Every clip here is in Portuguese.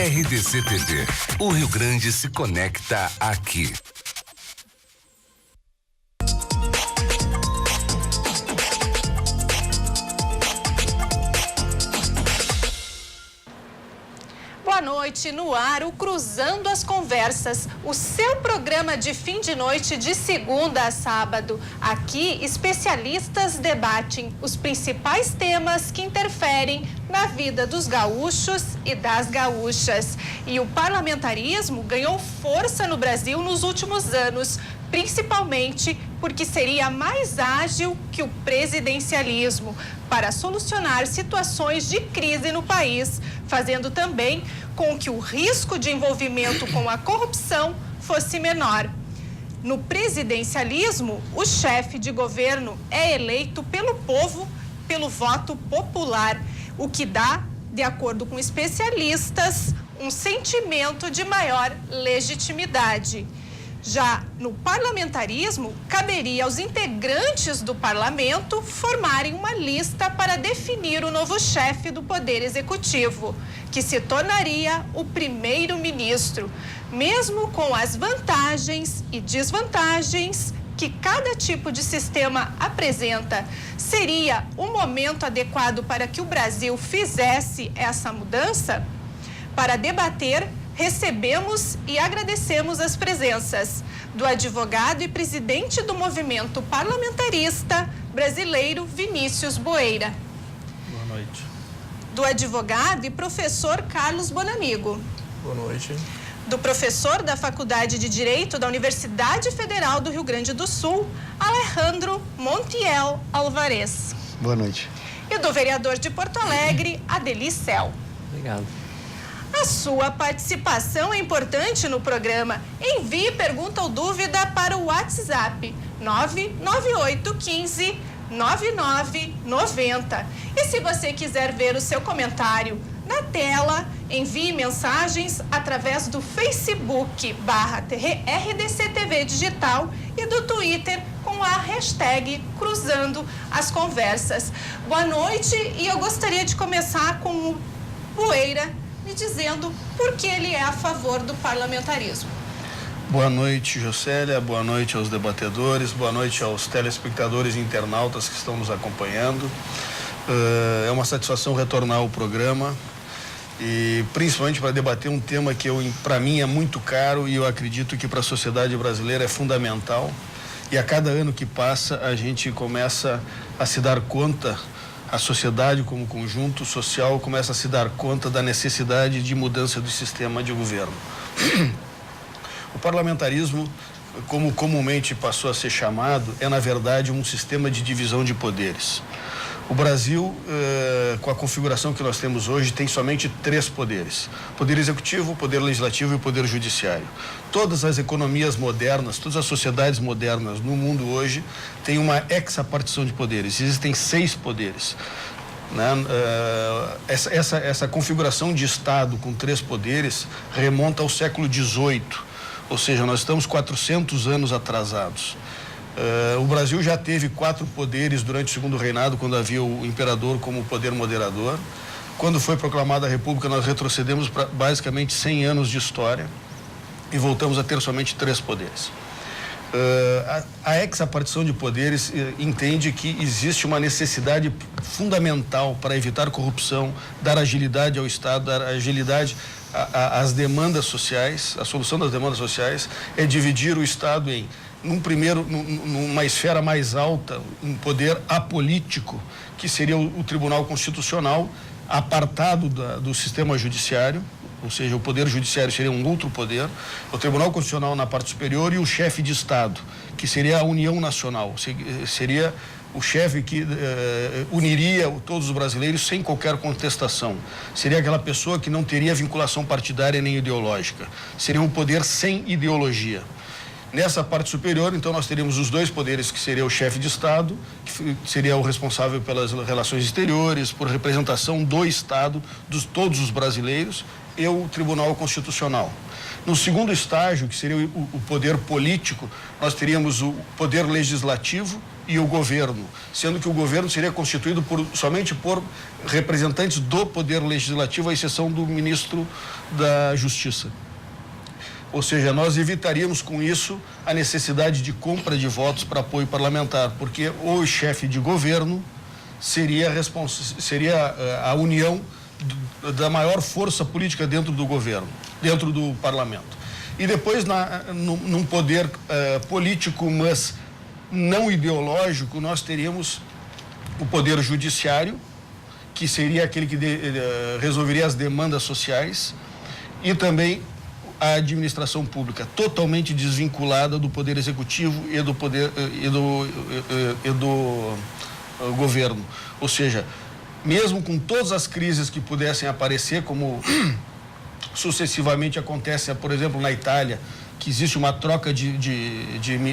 RDC TV. O Rio Grande se conecta aqui. Boa noite, no ar, o Cruzando as Conversas, o seu programa de fim de noite de segunda a sábado. Aqui, especialistas debatem os principais temas que interferem na vida dos gaúchos e das gaúchas. E o parlamentarismo ganhou força no Brasil nos últimos anos, principalmente porque seria mais ágil que o presidencialismo para solucionar situações de crise no país, fazendo também com que o risco de envolvimento com a corrupção fosse menor. No presidencialismo, o chefe de governo é eleito pelo povo, pelo voto popular, o que dá, de acordo com especialistas, um sentimento de maior legitimidade. Já no parlamentarismo, caberia aos integrantes do parlamento formarem uma lista para definir o novo chefe do Poder Executivo, que se tornaria o primeiro-ministro, mesmo com as vantagens e desvantagens que cada tipo de sistema apresenta. Seria o momento adequado para que o Brasil fizesse essa mudança? Para debater, recebemos e agradecemos as presenças do advogado e presidente do movimento parlamentarista brasileiro, Vinícius Boeira. Boa noite. Do advogado e professor Carlos Bonamigo. Boa noite. Do professor da Faculdade de Direito da Universidade Federal do Rio Grande do Sul, Alejandro Montiel Alvarez. Boa noite. E do vereador de Porto Alegre, Adeli Cel. Obrigado. A sua participação é importante no programa. Envie pergunta ou dúvida para o WhatsApp 99815-9990. E se você quiser ver o seu comentário na tela, envie mensagens através do Facebook /RDC TV Digital e do Twitter com a hashtag Cruzando as Conversas. Boa noite, e eu gostaria de começar com o Boeira me dizendo por que ele é a favor do parlamentarismo. Boa noite, Jocélia. Boa noite aos debatedores. Boa noite aos telespectadores e internautas que estão nos acompanhando. É uma satisfação retornar ao programa e principalmente para debater um tema que para mim é muito caro e eu acredito que para a sociedade brasileira é fundamental. E a cada ano que passa a gente começa a se dar conta, a sociedade como conjunto social começa a se dar conta da necessidade de mudança do sistema de governo. O parlamentarismo, como comumente passou a ser chamado, é na verdade um sistema de divisão de poderes. O Brasil, com a configuração que nós temos hoje, tem somente 3 poderes: poder executivo, poder legislativo e poder judiciário. Todas as economias modernas, todas as sociedades modernas no mundo hoje têm uma hexapartição de poderes. Existem 6 poderes. Né? Essa configuração de Estado com 3 poderes remonta ao século XVIII, ou seja, nós estamos 400 anos atrasados. O Brasil já teve 4 poderes durante o Segundo Reinado, quando havia o imperador como poder moderador. Quando foi proclamada a República, nós retrocedemos para basicamente 100 anos de história e voltamos a ter somente 3 poderes. A hexapartição de poderes entende que existe uma necessidade fundamental para evitar corrupção, dar uma agilidade ao Estado, dar agilidade às demandas sociais. A solução das demandas sociais é dividir o Estado em numa esfera mais alta, um poder apolítico, que seria o Tribunal Constitucional, apartado do sistema judiciário, ou seja, o Poder Judiciário seria um outro poder, o Tribunal Constitucional na parte superior e o chefe de Estado, que seria a União Nacional, seria o chefe que uniria todos os brasileiros sem qualquer contestação. Seria aquela pessoa que não teria vinculação partidária nem ideológica. Seria um poder sem ideologia. Nessa parte superior, então, nós teríamos os 2 poderes, que seria o chefe de Estado, que seria o responsável pelas relações exteriores, por representação do Estado, de todos os brasileiros, e o Tribunal Constitucional. No segundo estágio, que seria o poder político, nós teríamos o poder legislativo, e o governo, sendo que o governo seria constituído somente por representantes do Poder Legislativo, à exceção do ministro da Justiça. Ou seja, nós evitaríamos com isso a necessidade de compra de votos para apoio parlamentar, porque o chefe de governo seria a união da maior força política dentro do governo, dentro do parlamento. E depois, num poder político, mas não ideológico, nós teríamos o poder judiciário, que seria aquele que resolveria as demandas sociais, e também a administração pública, totalmente desvinculada do poder executivo e do governo. Ou seja, mesmo com todas as crises que pudessem aparecer, como sucessivamente acontece, por exemplo, na Itália, que existe uma troca de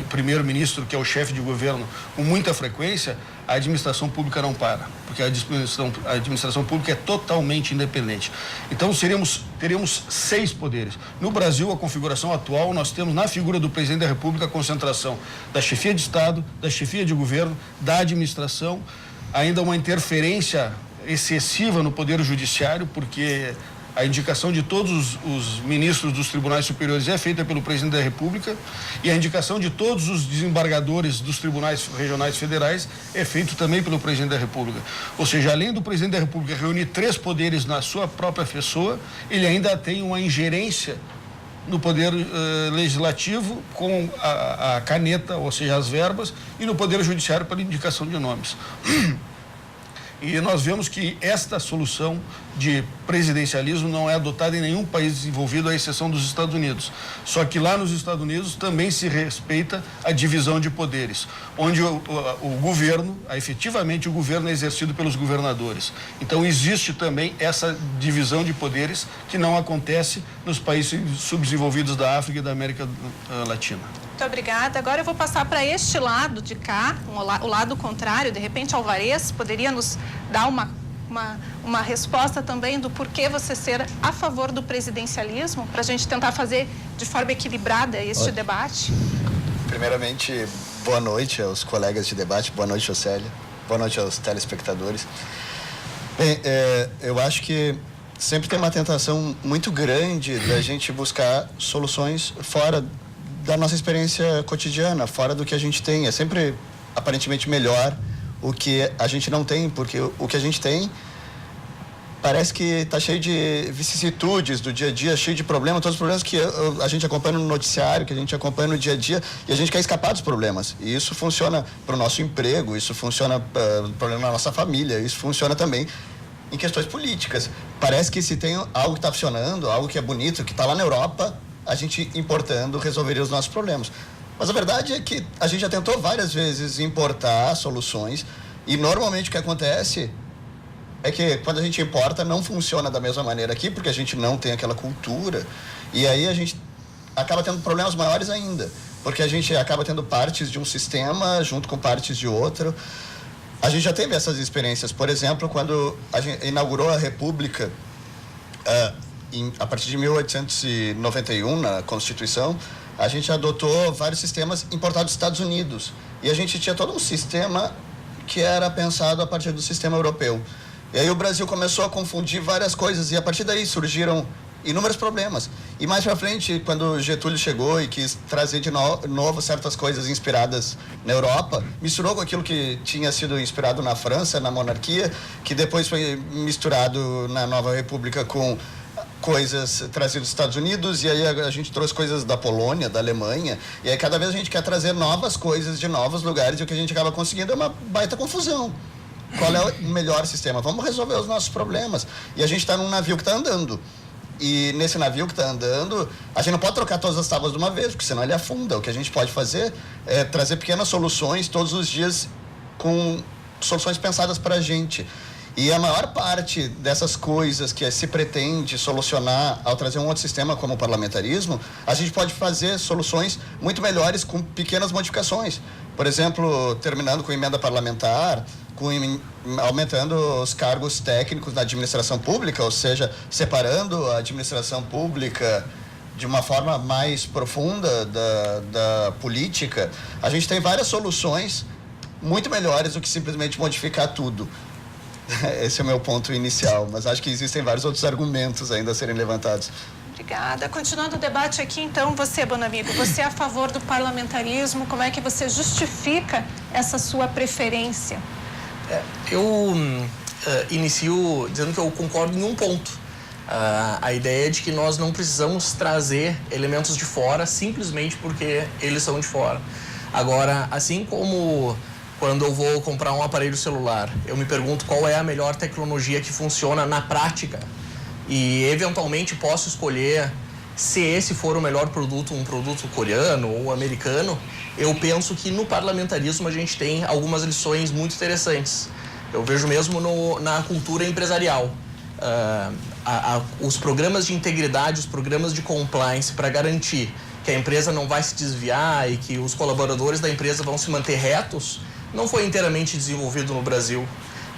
primeiro-ministro, que é o chefe de governo, com muita frequência, a administração pública não para, porque a administração pública é totalmente independente. Então, teríamos 6 poderes. No Brasil, a configuração atual, nós temos na figura do presidente da República a concentração da chefia de Estado, da chefia de governo, da administração, ainda uma interferência excessiva no poder judiciário, porque a indicação de todos os ministros dos tribunais superiores é feita pelo presidente da República e a indicação de todos os desembargadores dos tribunais regionais federais é feito também pelo presidente da República. Ou seja, além do presidente da República reunir 3 poderes na sua própria pessoa, ele ainda tem uma ingerência no poder legislativo com a caneta, ou seja, as verbas, e no poder judiciário para indicação de nomes. E nós vemos que esta solução de presidencialismo não é adotada em nenhum país desenvolvido, à exceção dos Estados Unidos. Só que lá nos Estados Unidos também se respeita a divisão de poderes, onde o governo, efetivamente o governo é exercido pelos governadores. Então existe também essa divisão de poderes que não acontece nos países subdesenvolvidos da África e da América Latina. Muito obrigada. Agora eu vou passar para este lado de cá, o lado contrário. De repente, Alvarez poderia nos dar uma resposta também do porquê você ser a favor do presidencialismo, para a gente tentar fazer de forma equilibrada este debate. Primeiramente, boa noite aos colegas de debate, boa noite, Jocélia, boa noite aos telespectadores. Bem, eu acho que sempre tem uma tentação muito grande da gente buscar soluções fora da nossa experiência cotidiana, fora do que a gente tem. É sempre aparentemente melhor o que a gente não tem, porque o que a gente tem parece que está cheio de vicissitudes do dia a dia, cheio de problemas, todos os problemas que a gente acompanha no noticiário, que a gente acompanha no dia a dia, e a gente quer escapar dos problemas. E isso funciona para o nosso emprego, isso funciona para o problema da nossa família, isso funciona também em questões políticas. Parece que se tem algo que está funcionando, algo que é bonito, que está lá na Europa, a gente importando resolveria os nossos problemas. Mas a verdade é que a gente já tentou várias vezes importar soluções e normalmente o que acontece é que quando a gente importa não funciona da mesma maneira aqui, porque a gente não tem aquela cultura, e aí a gente acaba tendo problemas maiores ainda, porque a gente acaba tendo partes de um sistema junto com partes de outro. A gente já teve essas experiências, por exemplo, quando a gente inaugurou a República, a partir de 1891, na Constituição, a gente adotou vários sistemas importados dos Estados Unidos. E a gente tinha todo um sistema que era pensado a partir do sistema europeu. E aí o Brasil começou a confundir várias coisas e a partir daí surgiram inúmeros problemas. E mais para frente, quando Getúlio chegou e quis trazer de novo certas coisas inspiradas na Europa, misturou com aquilo que tinha sido inspirado na França, na monarquia, que depois foi misturado na nova república com coisas trazidas dos Estados Unidos, e aí a gente trouxe coisas da Polônia, da Alemanha, e aí cada vez a gente quer trazer novas coisas de novos lugares, e o que a gente acaba conseguindo é uma baita confusão. Qual é o melhor sistema? Vamos resolver os nossos problemas. E a gente está num navio que está andando. E nesse navio que está andando, a gente não pode trocar todas as tábuas de uma vez, porque senão ele afunda. O que a gente pode fazer é trazer pequenas soluções todos os dias, com soluções pensadas para a gente. E a maior parte dessas coisas que se pretende solucionar ao trazer um outro sistema como o parlamentarismo, a gente pode fazer soluções muito melhores com pequenas modificações. Por exemplo, terminando com emenda parlamentar, aumentando os cargos técnicos na administração pública, ou seja, separando a administração pública de uma forma mais profunda da política. A gente tem várias soluções muito melhores do que simplesmente modificar tudo. Esse é o meu ponto inicial, mas acho que existem vários outros argumentos ainda a serem levantados. Obrigada. Continuando o debate aqui, então, você, Bonamigo, você é a favor do parlamentarismo, como é que você justifica essa sua preferência? Eu inicio dizendo que eu concordo em um ponto. A ideia de que nós não precisamos trazer elementos de fora simplesmente porque eles são de fora. Agora, assim como quando eu vou comprar um aparelho celular, eu me pergunto qual é a melhor tecnologia que funciona na prática e, eventualmente, posso escolher se esse for o melhor produto, um produto coreano ou americano. Eu penso que no parlamentarismo a gente tem algumas lições muito interessantes. Eu vejo mesmo na cultura empresarial. Os programas de integridade, os programas de compliance para garantir que a empresa não vai se desviar e que os colaboradores da empresa vão se manter retos, não foi inteiramente desenvolvido no Brasil,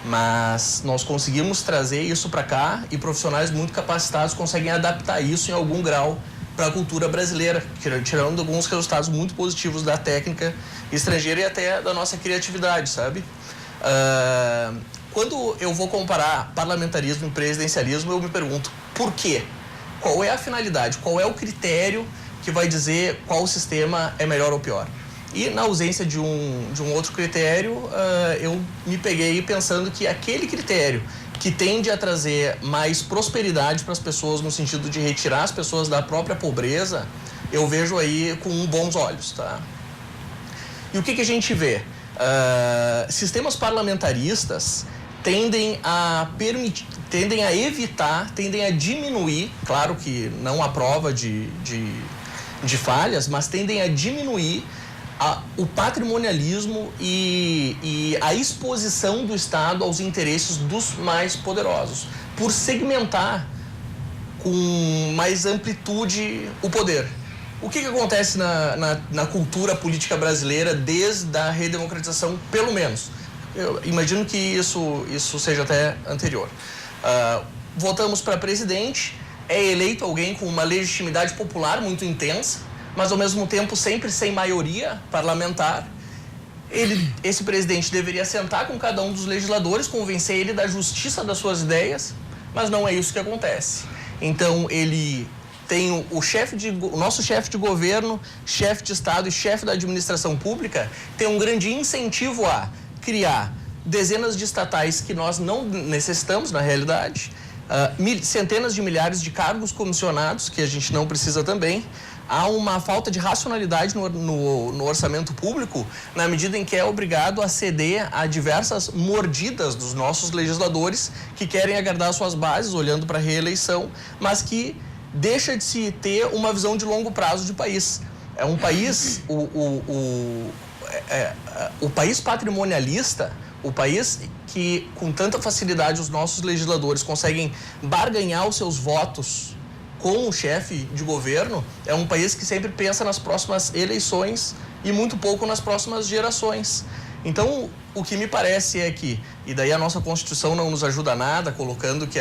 mas nós conseguimos trazer isso para cá e profissionais muito capacitados conseguem adaptar isso em algum grau para a cultura brasileira, tirando alguns resultados muito positivos da técnica estrangeira e até da nossa criatividade, sabe? Quando eu vou comparar parlamentarismo e presidencialismo, eu me pergunto por quê? Qual é a finalidade? Qual é o critério que vai dizer qual sistema é melhor ou pior? E na ausência de um outro critério, eu me peguei pensando que aquele critério que tende a trazer mais prosperidade para as pessoas no sentido de retirar as pessoas da própria pobreza, eu vejo aí com bons olhos, tá? E o que a gente vê? Sistemas parlamentaristas tendem a evitar, tendem a diminuir, claro que não à prova de falhas, mas tendem a diminuir o patrimonialismo e a exposição do Estado aos interesses dos mais poderosos, por segmentar com mais amplitude o poder. O que acontece na cultura política brasileira desde a redemocratização, pelo menos? Eu imagino que isso seja até anterior. Votamos para presidente, é eleito alguém com uma legitimidade popular muito intensa, mas ao mesmo tempo sempre sem maioria parlamentar. Esse presidente deveria sentar com cada um dos legisladores, convencer ele da justiça das suas ideias, mas não é isso que acontece. Então ele tem o nosso chefe de governo, chefe de Estado e chefe da administração pública tem um grande incentivo a criar dezenas de estatais que nós não necessitamos na realidade, centenas de milhares de cargos comissionados que a gente não precisa também. Há uma falta de racionalidade no orçamento público na medida em que é obrigado a ceder a diversas mordidas dos nossos legisladores que querem agradar suas bases olhando para a reeleição, mas que deixa de se ter uma visão de longo prazo de país. É um país, o país patrimonialista, o país que com tanta facilidade os nossos legisladores conseguem barganhar os seus votos com o chefe de governo, é um país que sempre pensa nas próximas eleições e muito pouco nas próximas gerações. Então, o que me parece é que, e daí a nossa Constituição não nos ajuda nada, colocando que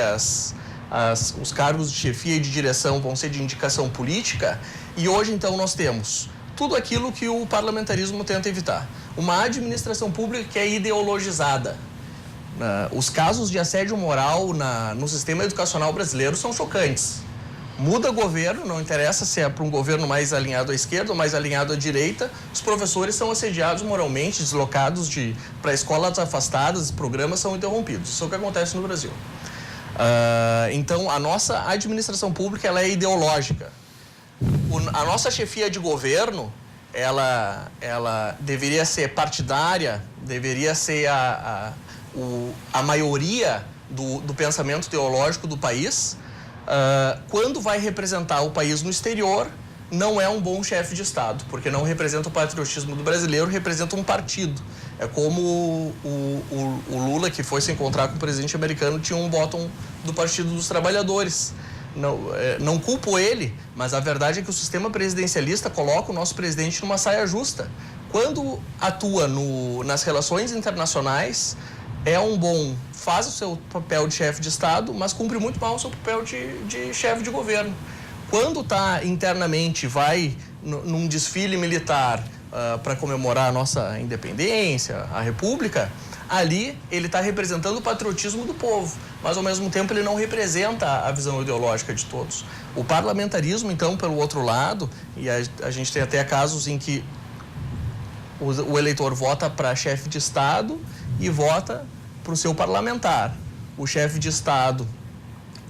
os cargos de chefia e de direção vão ser de indicação política, e hoje então nós temos tudo aquilo que o parlamentarismo tenta evitar. Uma administração pública que é ideologizada. Os casos de assédio moral no sistema educacional brasileiro são chocantes. Muda governo, não interessa se é para um governo mais alinhado à esquerda ou mais alinhado à direita, os professores são assediados moralmente, deslocados para escolas afastadas, programas são interrompidos. Isso é o que acontece no Brasil. Então, a nossa administração pública ela é ideológica. A nossa chefia de governo, ela deveria ser partidária, deveria ser a maioria do pensamento teológico do país. Quando vai representar o país no exterior, não é um bom chefe de Estado, porque não representa o patriotismo do brasileiro, representa um partido. É como o Lula, que foi se encontrar com o presidente americano, tinha um bottom do Partido dos Trabalhadores. Não culpo ele, mas a verdade é que o sistema presidencialista coloca o nosso presidente numa saia justa. Quando atua nas relações internacionais, faz o seu papel de chefe de Estado, mas cumpre muito mal o seu papel de chefe de governo. Quando está internamente, vai num desfile militar para comemorar a nossa independência, a República, ali ele está representando o patriotismo do povo, mas ao mesmo tempo ele não representa a visão ideológica de todos. O parlamentarismo, então, pelo outro lado, e a gente tem até casos em que o eleitor vota para chefe de Estado e vota para o seu parlamentar. O chefe de Estado,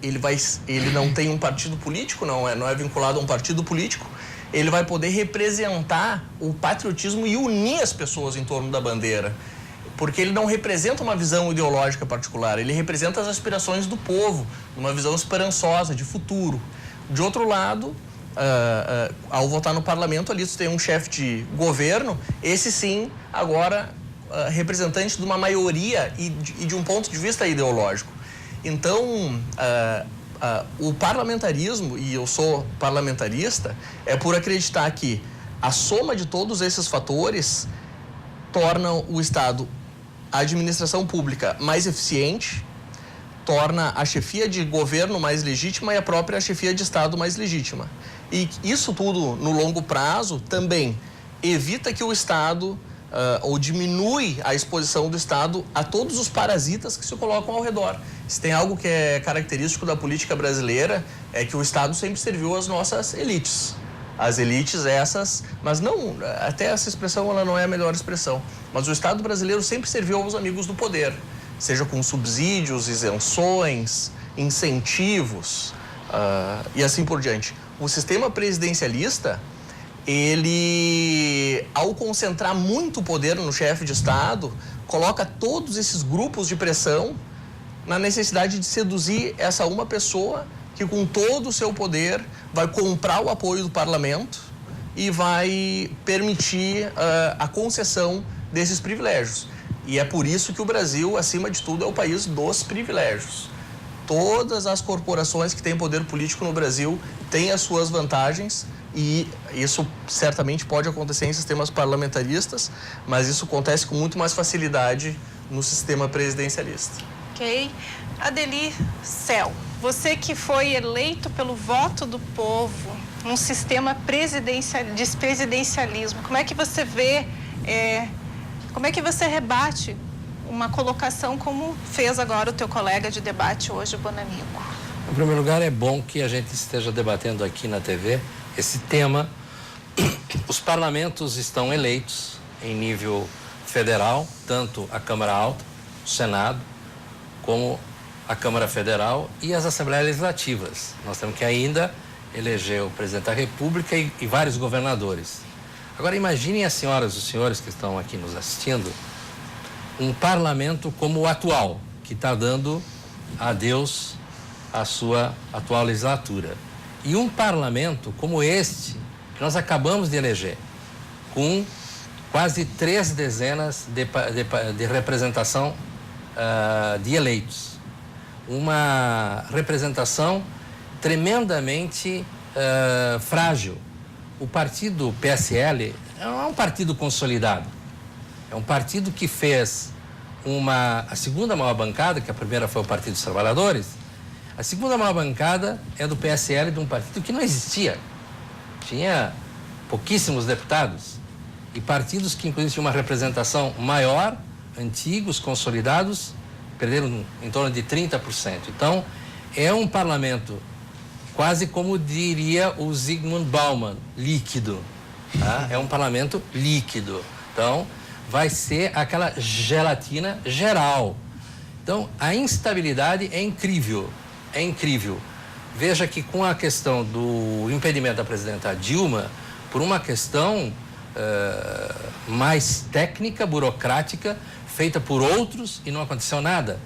ele não tem um partido político, não é vinculado a um partido político, ele vai poder representar o patriotismo e unir as pessoas em torno da bandeira. Porque ele não representa uma visão ideológica particular, ele representa as aspirações do povo, uma visão esperançosa, de futuro. De outro lado, ao votar no parlamento, ali você tem um chefe de governo, esse sim, agora representante de uma maioria e de um ponto de vista ideológico. Então, o parlamentarismo, e eu sou parlamentarista, é por acreditar que a soma de todos esses fatores torna o Estado, a administração pública, mais eficiente, torna a chefia de governo mais legítima e a própria chefia de Estado mais legítima. E isso tudo, no longo prazo, também evita que o Estado, ou diminui a exposição do Estado a todos os parasitas que se colocam ao redor. Se tem algo que é característico da política brasileira, é que o Estado sempre serviu às nossas elites. As elites essas, mas não, até essa expressão ela não é a melhor expressão, mas o Estado brasileiro sempre serviu aos amigos do poder, seja com subsídios, isenções, incentivos e assim por diante. O sistema presidencialista, ele, ao concentrar muito poder no chefe de Estado, coloca todos esses grupos de pressão na necessidade de seduzir essa uma pessoa que, com todo o seu poder, vai comprar o apoio do parlamento e vai permitir a concessão desses privilégios. E é por isso que o Brasil, acima de tudo, é o país dos privilégios. Todas as corporações que têm poder político no Brasil têm as suas vantagens, e isso certamente pode acontecer em sistemas parlamentaristas, mas isso acontece com muito mais facilidade no sistema presidencialista. Ok. Adeli Cel, você que foi eleito pelo voto do povo num sistema de presidencialismo, como é que você vê, como é que você rebate uma colocação como fez agora o teu colega de debate hoje, o Bonamigo? Em primeiro lugar, é bom que a gente esteja debatendo aqui na TV esse tema. Os parlamentos estão eleitos em nível federal, tanto a Câmara Alta, o Senado, como a Câmara Federal e as Assembleias Legislativas. Nós temos que ainda eleger o presidente da República e vários governadores. Agora, imaginem as senhoras e os senhores que estão aqui nos assistindo, um parlamento como o atual, que está dando adeus à sua atual legislatura. E um parlamento como este, que nós acabamos de eleger, com quase 3 dezenas de representação de eleitos. Uma representação tremendamente frágil. O partido PSL não é um partido consolidado. É um partido que fez a segunda maior bancada, que a primeira foi o Partido dos Trabalhadores. A segunda maior bancada é do PSL, de um partido que não existia. Tinha pouquíssimos deputados. E partidos que, inclusive, tinham uma representação maior, antigos, consolidados, perderam em torno de 30%. Então, é um parlamento, quase como diria o Zygmunt Bauman, líquido. Tá? É um parlamento líquido. Então, vai ser aquela gelatina geral. Então, a instabilidade é incrível. É incrível. Veja que com a questão do impedimento da presidenta Dilma, por uma questão mais técnica, burocrática, feita por outros e não aconteceu nada.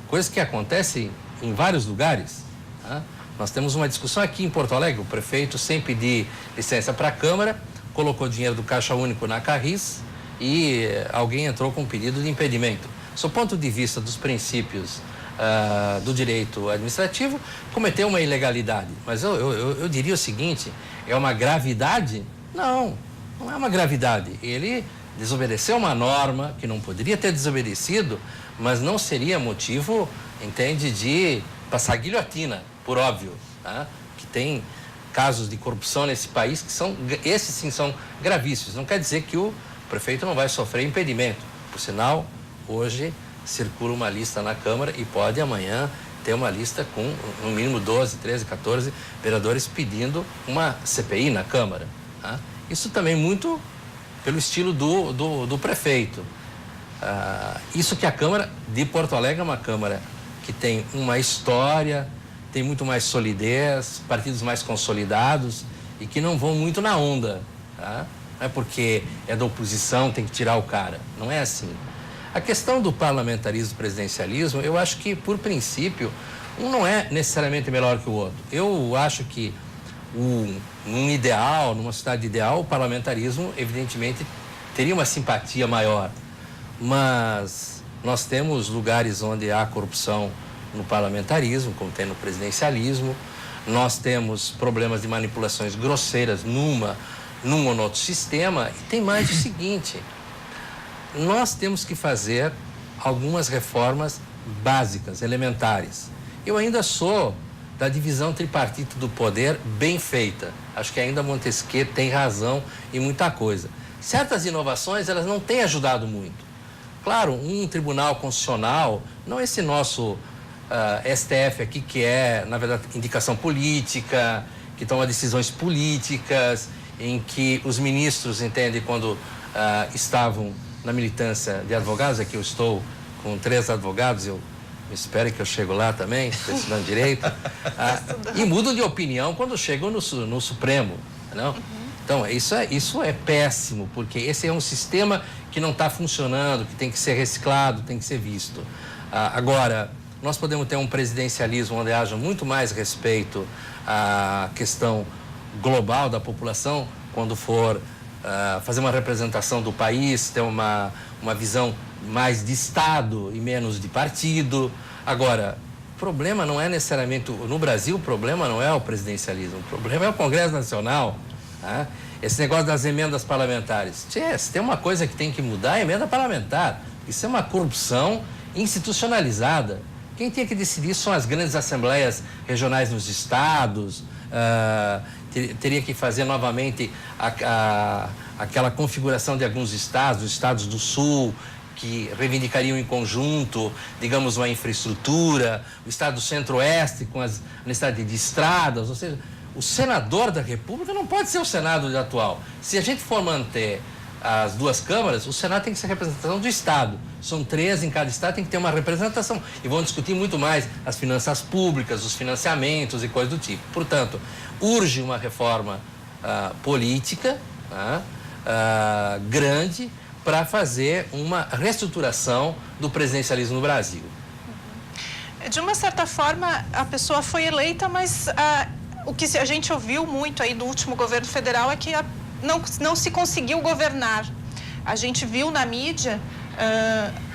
Coisas que acontecem em vários lugares. Tá? Nós temos uma discussão aqui em Porto Alegre, o prefeito, sem pedir licença para a Câmara, colocou dinheiro do Caixa Único na Carris e alguém entrou com um pedido de impedimento. Sob o ponto de vista dos princípios do direito administrativo, cometeu uma ilegalidade. Mas eu diria o seguinte, é uma gravidade? Não, não é uma gravidade. Ele desobedeceu uma norma que não poderia ter desobedecido, mas não seria motivo, entende, de passar guilhotina, por óbvio, tá? Que tem casos de corrupção nesse país, esses sim são gravíssimos. Não quer dizer que o prefeito não vai sofrer impedimento. Por sinal, hoje circula uma lista na Câmara e pode amanhã ter uma lista com, no mínimo, 12, 13, 14 vereadores pedindo uma CPI na Câmara. Tá? Isso também muito pelo estilo do prefeito. Isso que a Câmara de Porto Alegre é uma Câmara que tem uma história, tem muito mais solidez, partidos mais consolidados e que não vão muito na onda. Tá? Não é porque é da oposição, tem que tirar o cara. Não é assim. A questão do parlamentarismo e presidencialismo, eu acho que, por princípio, um não é necessariamente melhor que o outro. Eu acho que, num ideal, numa sociedade ideal, o parlamentarismo, evidentemente, teria uma simpatia maior. Mas nós temos lugares onde há corrupção no parlamentarismo, como tem no presidencialismo. Nós temos problemas de manipulações grosseiras num ou no outro sistema. E tem mais o seguinte: nós temos que fazer algumas reformas básicas, elementares. Eu ainda sou da divisão tripartite do poder bem feita. Acho que ainda Montesquieu tem razão em muita coisa. Certas inovações, elas não têm ajudado muito. Claro, um tribunal constitucional, não esse nosso STF aqui, que é, na verdade, indicação política, que toma decisões políticas, em que os ministros entendem quando estavam na militância de advogados. Aqui eu estou com 3 advogados, eu espero que eu chego lá também, estudando direito, e mudam de opinião quando chegam no Supremo, não? Então, isso é péssimo, porque esse é um sistema que não está funcionando, que tem que ser reciclado, tem que ser visto. Agora, nós podemos ter um presidencialismo onde haja muito mais respeito à questão global da população, quando for fazer uma representação do país, ter uma visão mais de Estado e menos de partido. Agora, o problema não é necessariamente... No Brasil, o problema não é o presidencialismo, o problema é o Congresso Nacional. Tá? Esse negócio das emendas parlamentares. Se tem uma coisa que tem que mudar, é a emenda parlamentar. Isso é uma corrupção institucionalizada. Quem tem que decidir são as grandes assembleias regionais nos estados. Teria que fazer novamente aquela configuração de alguns estados, os estados do Sul, que reivindicariam em conjunto, digamos, uma infraestrutura, o estado do Centro-Oeste com as necessidades de estradas, ou seja, o senador da República não pode ser o Senado atual. Se a gente for manter as 2 câmaras, o Senado tem que ser representação do Estado. São 3 em cada Estado, tem que ter uma representação. E vão discutir muito mais as finanças públicas, os financiamentos e coisas do tipo. Portanto, urge uma reforma política grande para fazer uma reestruturação do presidencialismo no Brasil. De uma certa forma, a pessoa foi eleita, mas o que a gente ouviu muito aí do último governo federal é que não se conseguiu governar. A gente viu na mídia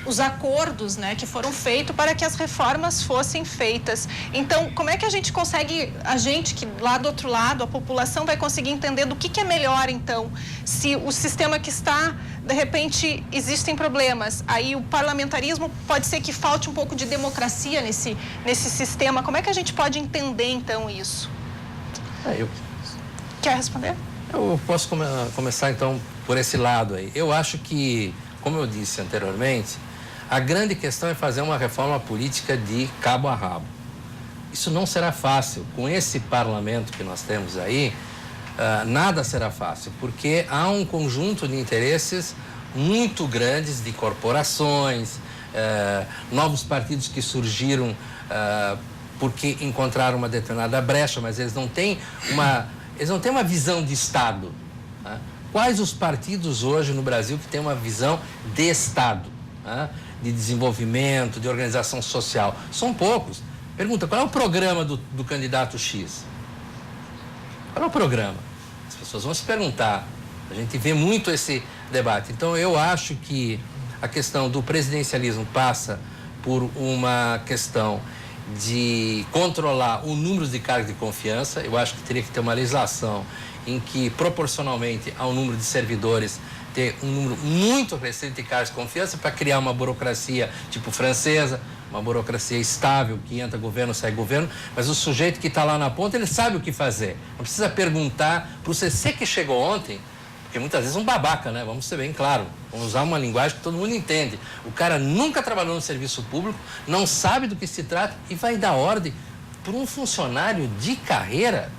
os acordos, né, que foram feitos para que as reformas fossem feitas. Então, como é que a gente consegue, a gente que lá do outro lado, a população vai conseguir entender do que é melhor, então? Se o sistema que está, de repente, existem problemas, aí o parlamentarismo pode ser que falte um pouco de democracia nesse sistema. Como é que a gente pode entender, então, isso? Quer responder? Eu posso começar, então, por esse lado aí. Eu acho que, como eu disse anteriormente, a grande questão é fazer uma reforma política de cabo a rabo. Isso não será fácil. Com esse parlamento que nós temos aí, nada será fácil, porque há um conjunto de interesses muito grandes de corporações, novos partidos que surgiram porque encontraram uma determinada brecha, mas eles não têm uma visão de Estado. Tá? Quais os partidos hoje no Brasil que têm uma visão de Estado, tá? De desenvolvimento, de organização social? São poucos. Pergunta, qual é o programa do candidato X? Qual é o programa? As pessoas vão se perguntar. A gente vê muito esse debate. Então, eu acho que a questão do presidencialismo passa por uma questão de controlar o número de cargos de confiança. Eu acho que teria que ter uma legislação em que, proporcionalmente ao número de servidores, ter um número muito restrito de cargos de confiança para criar uma burocracia tipo francesa, uma burocracia estável, que entra governo, sai governo, mas o sujeito que está lá na ponta, ele sabe o que fazer. Não precisa perguntar para o CC que chegou ontem, porque muitas vezes um babaca, né? Vamos ser bem claro. Vamos usar uma linguagem que todo mundo entende. O cara nunca trabalhou no serviço público, não sabe do que se trata e vai dar ordem por um funcionário de carreira.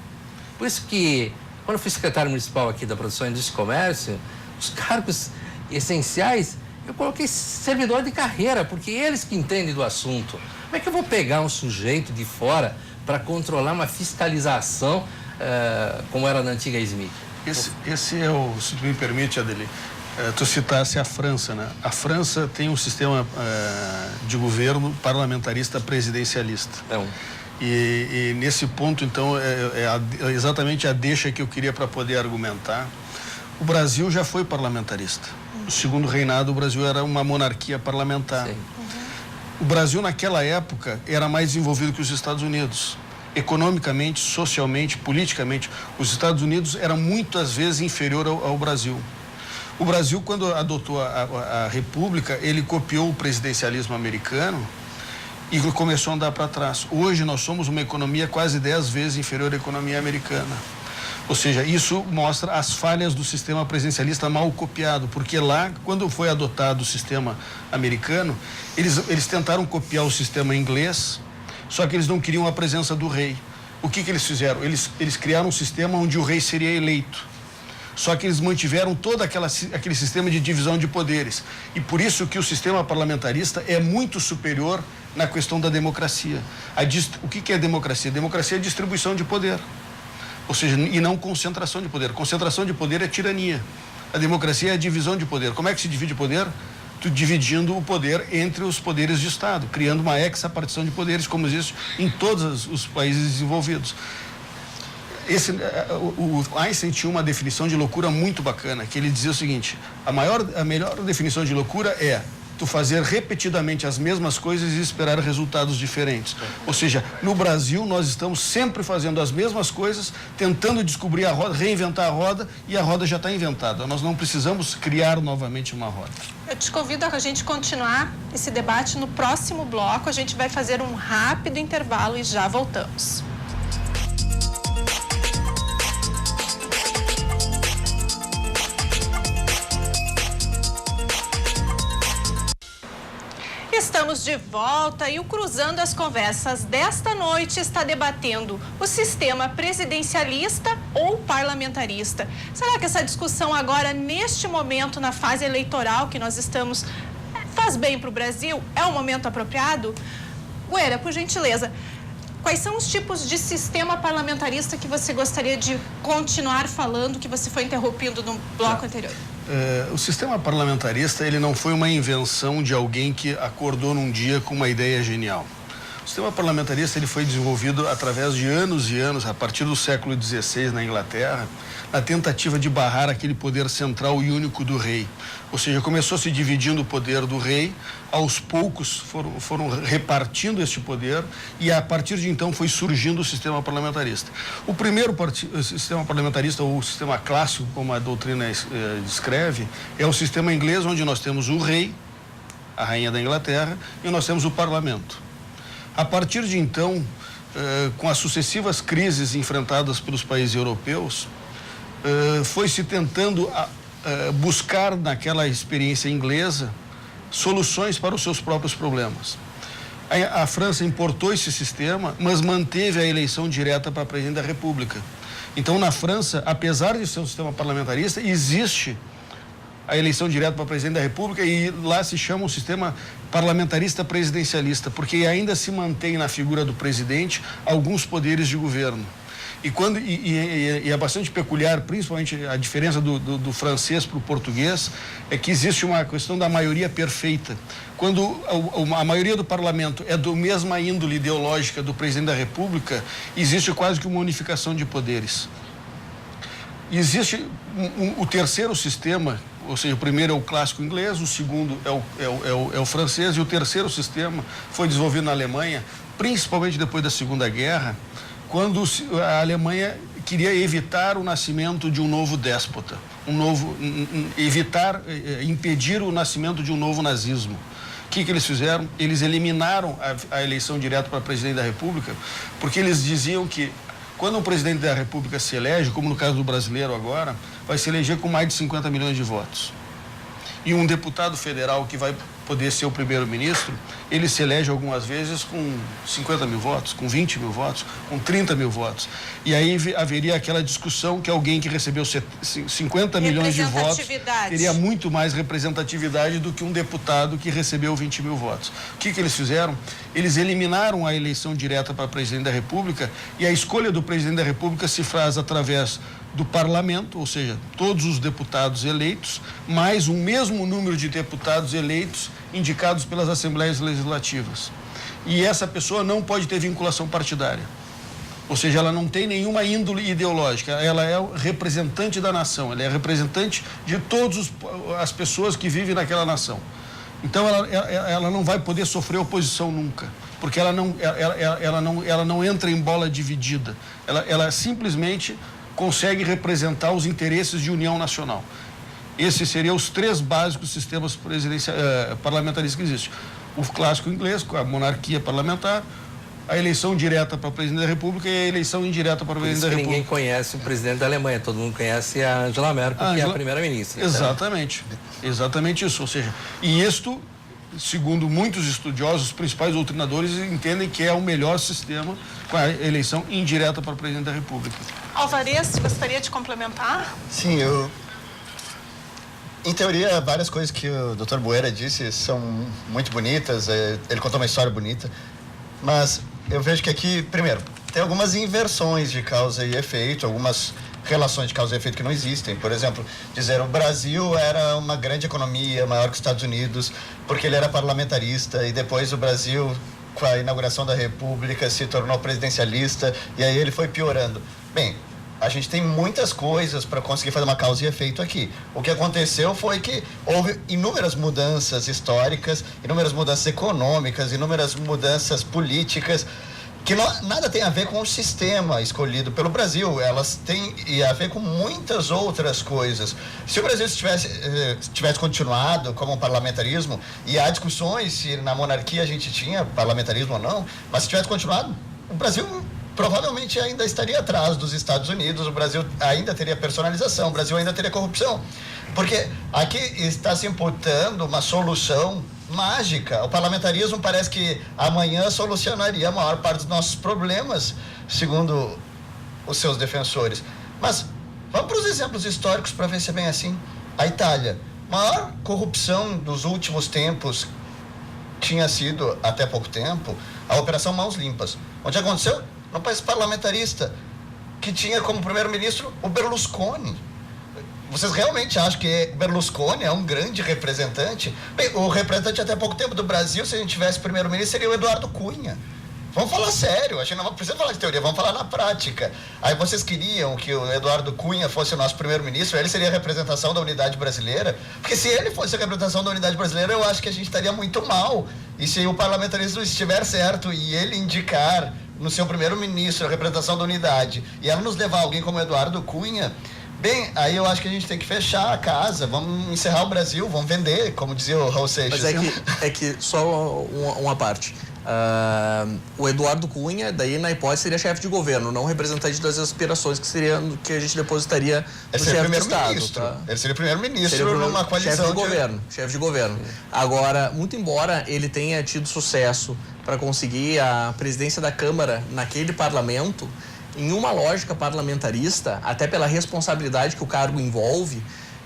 Por isso que, quando eu fui secretário municipal aqui da Produção, Indústria e Comércio, os cargos essenciais, eu coloquei servidor de carreira, porque eles que entendem do assunto. Como é que eu vou pegar um sujeito de fora para controlar uma fiscalização como era na antiga SMIC? Esse é o, se tu me permite, Adeli, tu citasse a França, né? A França tem um sistema de governo parlamentarista presidencialista. E nesse ponto, então, é exatamente a deixa que eu queria para poder argumentar. O Brasil já foi parlamentarista. No segundo reinado, o Brasil era uma monarquia parlamentar. Sim. O Brasil, naquela época, era mais desenvolvido que os Estados Unidos. Economicamente, socialmente, politicamente, os Estados Unidos eram muitas vezes inferior ao Brasil. O Brasil, quando adotou a República, ele copiou o presidencialismo americano e começou a andar para trás. Hoje, nós somos uma economia quase 10 vezes inferior à economia americana. Ou seja, isso mostra as falhas do sistema presidencialista mal copiado, porque lá, quando foi adotado o sistema americano, eles tentaram copiar o sistema inglês, só que eles não queriam a presença do rei. O que eles fizeram? Eles criaram um sistema onde o rei seria eleito. Só que eles mantiveram todo aquele sistema de divisão de poderes. E por isso que o sistema parlamentarista é muito superior na questão da democracia. O que é democracia? Democracia é distribuição de poder. Ou seja, e não concentração de poder. Concentração de poder é tirania. A democracia é a divisão de poder. Como é que se divide o poder? Tu dividindo o poder entre os poderes de Estado, criando uma hexapartição de poderes, como existe em todos os países desenvolvidos. O Einstein tinha uma definição de loucura muito bacana, que ele dizia o seguinte: a melhor definição de loucura é tu fazer repetidamente as mesmas coisas e esperar resultados diferentes. Ou seja, no Brasil nós estamos sempre fazendo as mesmas coisas, tentando descobrir a roda, reinventar a roda, e a roda já está inventada. Nós não precisamos criar novamente uma roda. Eu te convido a gente continuar esse debate no próximo bloco. A gente vai fazer um rápido intervalo e já voltamos. Estamos de volta e o Cruzando as Conversas desta noite está debatendo o sistema presidencialista ou parlamentarista. Será que essa discussão agora, neste momento, na fase eleitoral que nós estamos, faz bem para o Brasil? É um momento apropriado? Guerra, por gentileza, quais são os tipos de sistema parlamentarista que você gostaria de continuar falando, que você foi interrompido no bloco anterior? O sistema parlamentarista, ele não foi uma invenção de alguém que acordou num dia com uma ideia genial. O sistema parlamentarista, ele foi desenvolvido através de anos e anos, a partir do século XVI na Inglaterra, na tentativa de barrar aquele poder central e único do rei. Ou seja, começou se dividindo o poder do rei, aos poucos foram repartindo este poder e a partir de então foi surgindo o sistema parlamentarista. O primeiro sistema parlamentarista, ou o sistema clássico, como a doutrina descreve, é o sistema inglês, onde nós temos o rei, a rainha da Inglaterra, e nós temos o parlamento. A partir de então, com as sucessivas crises enfrentadas pelos países europeus, foi se tentando buscar naquela experiência inglesa soluções para os seus próprios problemas. A França importou esse sistema, mas manteve a eleição direta para presidente da República. Então, na França, apesar de ser um sistema parlamentarista, existe a eleição direta para presidente da República e lá se chama um sistema parlamentarista presidencialista, porque ainda se mantém na figura do presidente alguns poderes de governo. E é bastante peculiar, principalmente a diferença do francês para o português, é que existe uma questão da maioria perfeita. Quando a maioria do parlamento é da mesma índole ideológica do presidente da República, existe quase que uma unificação de poderes. Existe o terceiro sistema, ou seja, o primeiro é o clássico inglês, o segundo é o francês, e o terceiro sistema foi desenvolvido na Alemanha, principalmente depois da Segunda Guerra, quando a Alemanha queria evitar o nascimento de um novo déspota, impedir o nascimento de um novo nazismo. O que eles fizeram? Eles eliminaram a eleição direta para presidente da República, porque eles diziam que quando o presidente da República se elege, como no caso do brasileiro agora, vai se eleger com mais de 50 milhões de votos. E um deputado federal que vai poder ser o primeiro-ministro, ele se elege algumas vezes com 50 mil votos, com 20 mil votos, com 30 mil votos. E aí haveria aquela discussão que alguém que recebeu 50 milhões de votos teria muito mais representatividade do que um deputado que recebeu 20 mil votos. O que eles fizeram? Eles eliminaram a eleição direta para presidente da República e a escolha do presidente da República se faz através do parlamento, ou seja, todos os deputados eleitos, mais o mesmo número de deputados eleitos indicados pelas assembleias legislativas. E essa pessoa não pode ter vinculação partidária. Ou seja, ela não tem nenhuma índole ideológica, ela é o representante da nação, ela é representante de todas as pessoas que vivem naquela nação. Então, ela não vai poder sofrer oposição nunca, porque ela não entra em bola dividida, ela simplesmente consegue representar os interesses de união nacional. Esses seriam os três básicos sistemas parlamentaristas que existem. O clássico inglês, com a monarquia parlamentar, a eleição direta para presidente da República e a eleição indireta para presidente da República. Ninguém conhece o presidente da Alemanha, todo mundo conhece a Angela Merkel, que é a primeira-ministra. Exatamente, exatamente isso. Ou seja, e isto, segundo muitos estudiosos, os principais doutrinadores entendem que é o melhor sistema com a eleição indireta para presidente da República. Alvarez, gostaria de complementar? Sim, em teoria, várias coisas que o Dr. Bueira disse são muito bonitas, ele contou uma história bonita, mas eu vejo que aqui, primeiro, tem algumas inversões de causa e efeito, algumas relações de causa e efeito que não existem. Por exemplo, dizer o Brasil era uma grande economia, maior que os Estados Unidos, porque ele era parlamentarista, e depois o Brasil, com a inauguração da República, se tornou presidencialista, e aí ele foi piorando. Bem, a gente tem muitas coisas para conseguir fazer uma causa e efeito aqui. O que aconteceu foi que houve inúmeras mudanças históricas, inúmeras mudanças econômicas, inúmeras mudanças políticas, que nada tem a ver com o sistema escolhido pelo Brasil. Elas têm a ver com muitas outras coisas. Se o Brasil tivesse continuado como um parlamentarismo, e há discussões se na monarquia a gente tinha parlamentarismo ou não, mas se tivesse continuado, o Brasil provavelmente ainda estaria atrás dos Estados Unidos, o Brasil ainda teria personalização, o Brasil ainda teria corrupção. Porque aqui está se imputando uma solução mágica. O parlamentarismo parece que amanhã solucionaria a maior parte dos nossos problemas, segundo os seus defensores. Mas vamos para os exemplos históricos para ver se é bem assim. A Itália, maior corrupção dos últimos tempos tinha sido, até pouco tempo, a Operação Mãos Limpas. Onde aconteceu? No país parlamentarista, que tinha como primeiro-ministro o Berlusconi. Vocês realmente acham que Berlusconi é um grande representante? Bem, o representante até pouco tempo do Brasil, se a gente tivesse primeiro-ministro, seria o Eduardo Cunha. Vamos falar sério, a gente não precisa falar de teoria, vamos falar na prática. Aí vocês queriam que o Eduardo Cunha fosse o nosso primeiro-ministro, ele seria a representação da unidade brasileira? Porque se ele fosse a representação da unidade brasileira, eu acho que a gente estaria muito mal. E se o parlamentarismo estiver certo e ele indicar no seu primeiro-ministro a representação da unidade, e ela nos levar alguém como Eduardo Cunha, bem, aí eu acho que a gente tem que fechar a casa, vamos encerrar o Brasil, vamos vender, como dizia o Raul Seixas. Mas é que só uma parte. O Eduardo Cunha, daí na hipótese, seria chefe de governo, não representante das aspirações que a gente depositaria no chefe de Estado. Tá? Ele seria primeiro-ministro numa coalizão chefe de governo. Agora, muito embora ele tenha tido sucesso para conseguir a presidência da Câmara naquele parlamento, em uma lógica parlamentarista, até pela responsabilidade que o cargo envolve,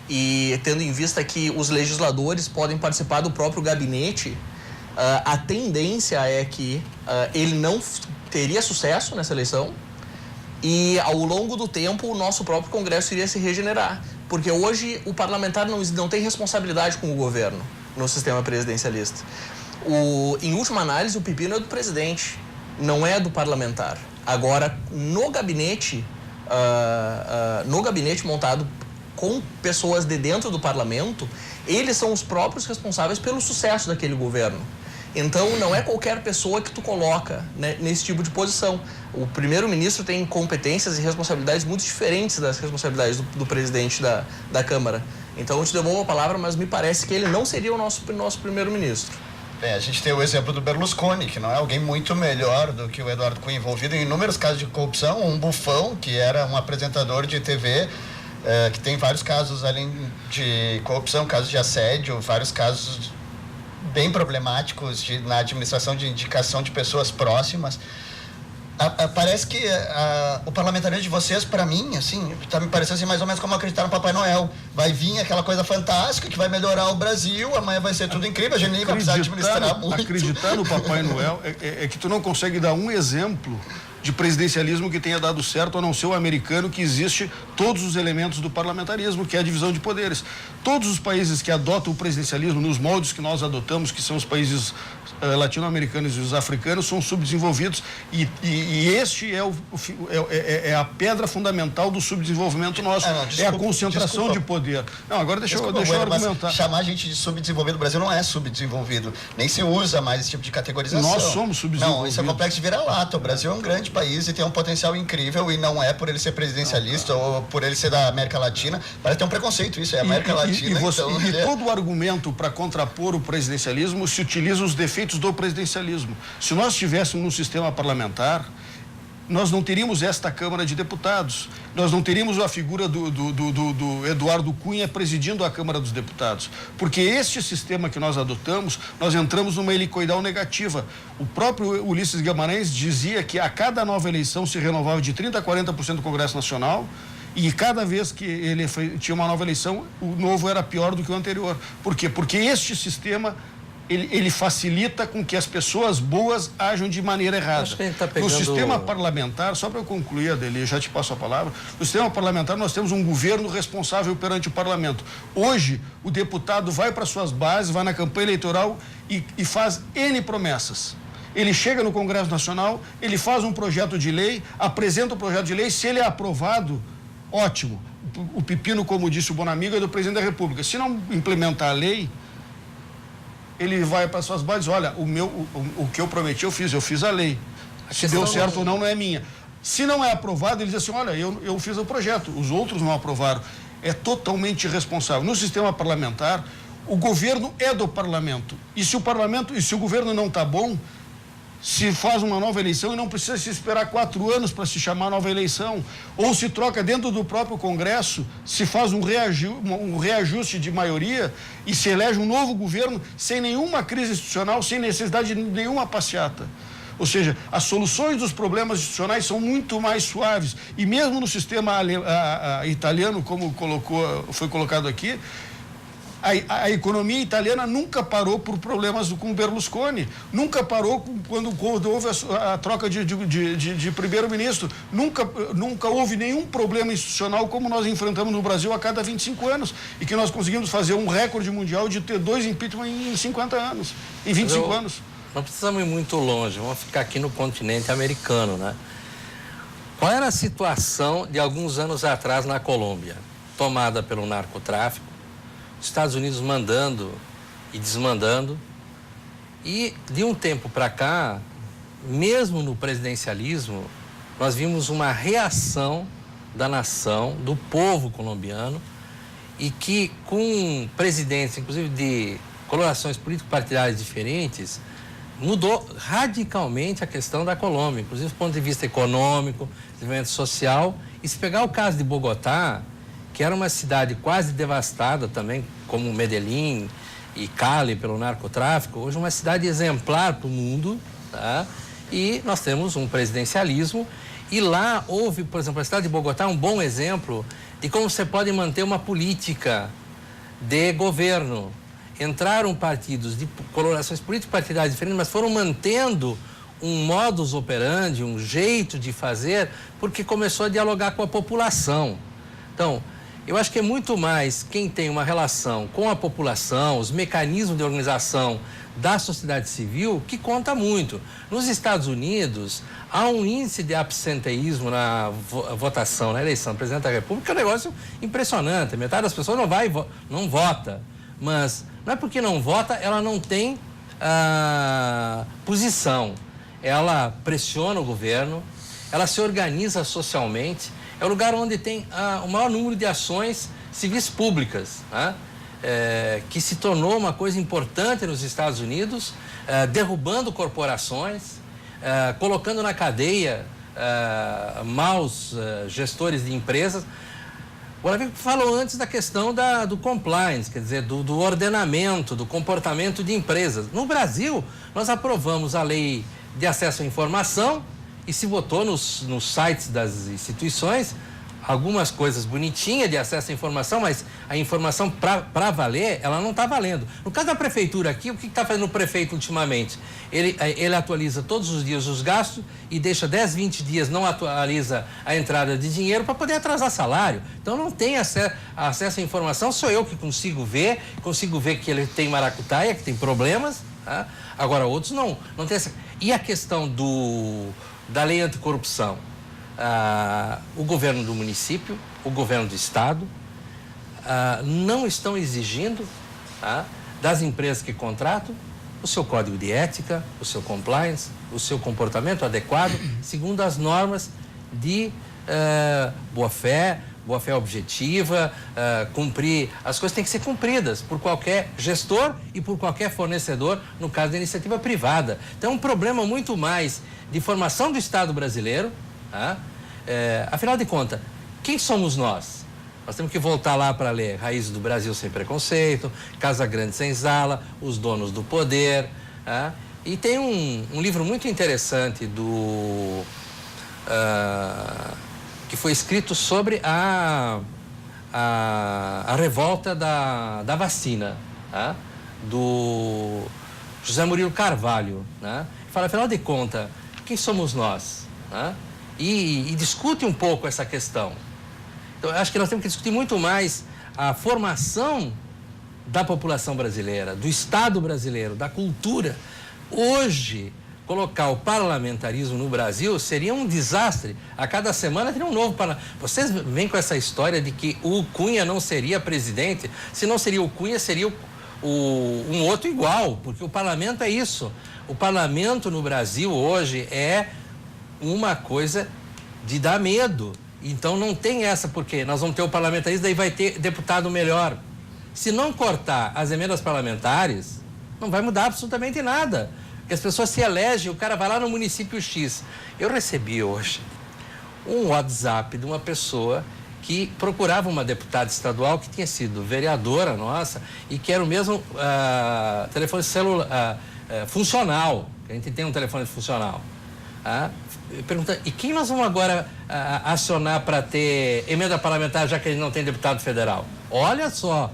e tendo em vista que os legisladores podem participar do próprio gabinete, a tendência é que ele não teria sucesso nessa eleição e, ao longo do tempo, o nosso próprio Congresso iria se regenerar. Porque hoje o parlamentar não tem responsabilidade com o governo no sistema presidencialista. Em última análise, o pepino é do presidente, não é do parlamentar. Agora, no gabinete montado com pessoas de dentro do parlamento, eles são os próprios responsáveis pelo sucesso daquele governo. Então, não é qualquer pessoa que tu coloca, né, nesse tipo de posição. O primeiro-ministro tem competências e responsabilidades muito diferentes das responsabilidades do presidente da Câmara. Então, eu te devolvo a palavra, mas me parece que ele não seria o nosso primeiro-ministro. Bem, a gente tem o exemplo do Berlusconi, que não é alguém muito melhor do que o Eduardo Cunha, envolvido em inúmeros casos de corrupção, um bufão, que era um apresentador de TV, que tem vários casos além de corrupção, casos de assédio, vários casos bem problemáticos na administração de indicação de pessoas próximas. Parece que o parlamentarismo de vocês, para mim, assim, tá me parecendo assim, mais ou menos como acreditar no Papai Noel. Vai vir aquela coisa fantástica que vai melhorar o Brasil, amanhã vai ser tudo incrível, a gente nem vai precisar administrar muito. Acreditar no Papai Noel é que tu não consegue dar um exemplo de presidencialismo que tenha dado certo, a não ser o americano, que existe todos os elementos do parlamentarismo, que é a divisão de poderes. Todos os países que adotam o presidencialismo nos moldes que nós adotamos, que são os países latino-americanos e os africanos, são subdesenvolvidos e este é a pedra fundamental do subdesenvolvimento nosso. É a concentração de poder. Não, agora deixa eu argumentar. Chamar a gente de subdesenvolvido, o Brasil não é subdesenvolvido, nem se usa mais esse tipo de categorização. Nós somos subdesenvolvidos. Não, isso é complexo de vira-lata. O Brasil é um grande país e tem um potencial incrível, e não é por ele ser presidencialista ou por ele ser da América Latina. Parece ter um preconceito, isso é América Latina. E todo o argumento para contrapor o presidencialismo se utiliza os defeitos do presidencialismo. Se nós estivéssemos num sistema parlamentar, nós não teríamos esta Câmara de Deputados, nós não teríamos a figura do Eduardo Cunha presidindo a Câmara dos Deputados, porque este sistema que nós adotamos, nós entramos numa helicoidal negativa. O próprio Ulisses Guimarães dizia que a cada nova eleição se renovava de 30% a 40% do Congresso Nacional, e cada vez que ele tinha uma nova eleição, o novo era pior do que o anterior. Por quê? Porque este sistema ele facilita com que as pessoas boas ajam de maneira errada. Acho que a gente tá pegando... No sistema parlamentar, só para eu concluir, Adeli, já te passo a palavra, no sistema parlamentar nós temos um governo responsável perante o parlamento. Hoje, o deputado vai para suas bases, vai na campanha eleitoral e faz N promessas. Ele chega no Congresso Nacional, ele faz um projeto de lei, apresenta o projeto de lei, se ele é aprovado, ótimo. O pepino, como disse o Bonamigo, é do presidente da República. Se não implementar a lei, ele vai para suas bases, olha, o que eu prometi eu fiz a lei. Se deu certo ou não é minha. Se não é aprovado, ele diz assim, olha, eu fiz o projeto, os outros não aprovaram. É totalmente irresponsável. No sistema parlamentar, o governo é do parlamento. E se o governo não está bom, se faz uma nova eleição e não precisa se esperar 4 anos para se chamar nova eleição, ou se troca dentro do próprio Congresso, se faz um reajuste de maioria e se elege um novo governo sem nenhuma crise institucional, sem necessidade de nenhuma passeata. Ou seja, as soluções dos problemas institucionais são muito mais suaves. E mesmo no sistema italiano, como foi colocado aqui, a economia italiana nunca parou por problemas com Berlusconi, nunca parou quando houve a troca de primeiro-ministro, nunca houve nenhum problema institucional como nós enfrentamos no Brasil a cada 25 anos, e que nós conseguimos fazer um recorde mundial de ter 2 impeachment em 50 anos, em 25 anos. Não precisamos ir muito longe, vamos ficar aqui no continente americano, né? Qual era a situação de alguns anos atrás na Colômbia? Tomada pelo narcotráfico, Estados Unidos mandando e desmandando, e de um tempo para cá, mesmo no presidencialismo, nós vimos uma reação da nação, do povo colombiano, e que com presidentes, inclusive de colorações político-partidárias diferentes, mudou radicalmente a questão da Colômbia, inclusive do ponto de vista econômico, desenvolvimento social. E se pegar o caso de Bogotá, que era uma cidade quase devastada também, como Medellín e Cali pelo narcotráfico, hoje uma cidade exemplar para o mundo, tá? E nós temos um presidencialismo, e lá houve, por exemplo, a cidade de Bogotá é um bom exemplo de como você pode manter uma política de governo. Entraram partidos de colorações político-partidárias diferentes, mas foram mantendo um modus operandi, um jeito de fazer, porque começou a dialogar com a população. Então, eu acho que é muito mais quem tem uma relação com a população, os mecanismos de organização da sociedade civil, que conta muito. Nos Estados Unidos, há um índice de absenteísmo na votação, na eleição do presidente da República, é um negócio impressionante. Metade das pessoas não vota. Mas não é porque não vota, ela não tem posição. Ela pressiona o governo, ela se organiza socialmente, é o lugar onde tem o maior número de ações civis públicas, né? Que se tornou uma coisa importante nos Estados Unidos, derrubando corporações, colocando na cadeia maus gestores de empresas. O Olavo falou antes da questão do compliance, quer dizer, do ordenamento, do comportamento de empresas. No Brasil, nós aprovamos a lei de acesso à informação e se votou nos sites das instituições algumas coisas bonitinhas de acesso à informação, mas a informação para valer, ela não está valendo. No caso da prefeitura aqui, o que está fazendo o prefeito ultimamente? Ele atualiza todos os dias os gastos e deixa 10, 20 dias, não atualiza a entrada de dinheiro para poder atrasar salário. Então não tem acesso à informação, sou eu que consigo ver que ele tem maracutaia, que tem problemas, tá? Agora outros não tem essa. E a questão da lei anticorrupção? O governo do município, o governo do estado não estão exigindo das empresas que contratam o seu código de ética, o seu compliance, o seu comportamento adequado, segundo as normas de boa-fé objetiva, cumprir. As coisas têm que ser cumpridas por qualquer gestor e por qualquer fornecedor, no caso da iniciativa privada. Então é um problema muito mais de formação do Estado brasileiro. Afinal de contas, quem somos nós? Nós temos que voltar lá para ler Raízes do Brasil Sem Preconceito, Casa Grande Sem Zala, Os Donos do Poder. E tem um livro muito interessante que foi escrito sobre a revolta da vacina, do José Murilo Carvalho. Fala, afinal de contas, quem somos nós? E discute um pouco essa questão. Então, eu acho que nós temos que discutir muito mais a formação da população brasileira, do Estado brasileiro, da cultura. Hoje, colocar o parlamentarismo no Brasil seria um desastre. A cada semana teria um novo parlamento. Vocês vêm com essa história de que o Cunha não seria presidente. Se não seria o Cunha, seria um outro igual, porque o parlamento é isso. O parlamento no Brasil hoje é uma coisa de dar medo. Então não tem essa, porque nós vamos ter o parlamentarismo, daí vai ter deputado melhor. Se não cortar as emendas parlamentares, não vai mudar absolutamente nada. Porque as pessoas se elegem, o cara vai lá no município X. Eu recebi hoje um WhatsApp de uma pessoa que procurava uma deputada estadual que tinha sido vereadora nossa e que era o mesmo telefone celular funcional. A gente tem um telefone funcional. Pergunta, e quem nós vamos agora acionar para ter emenda parlamentar, já que a gente não tem deputado federal? Olha só,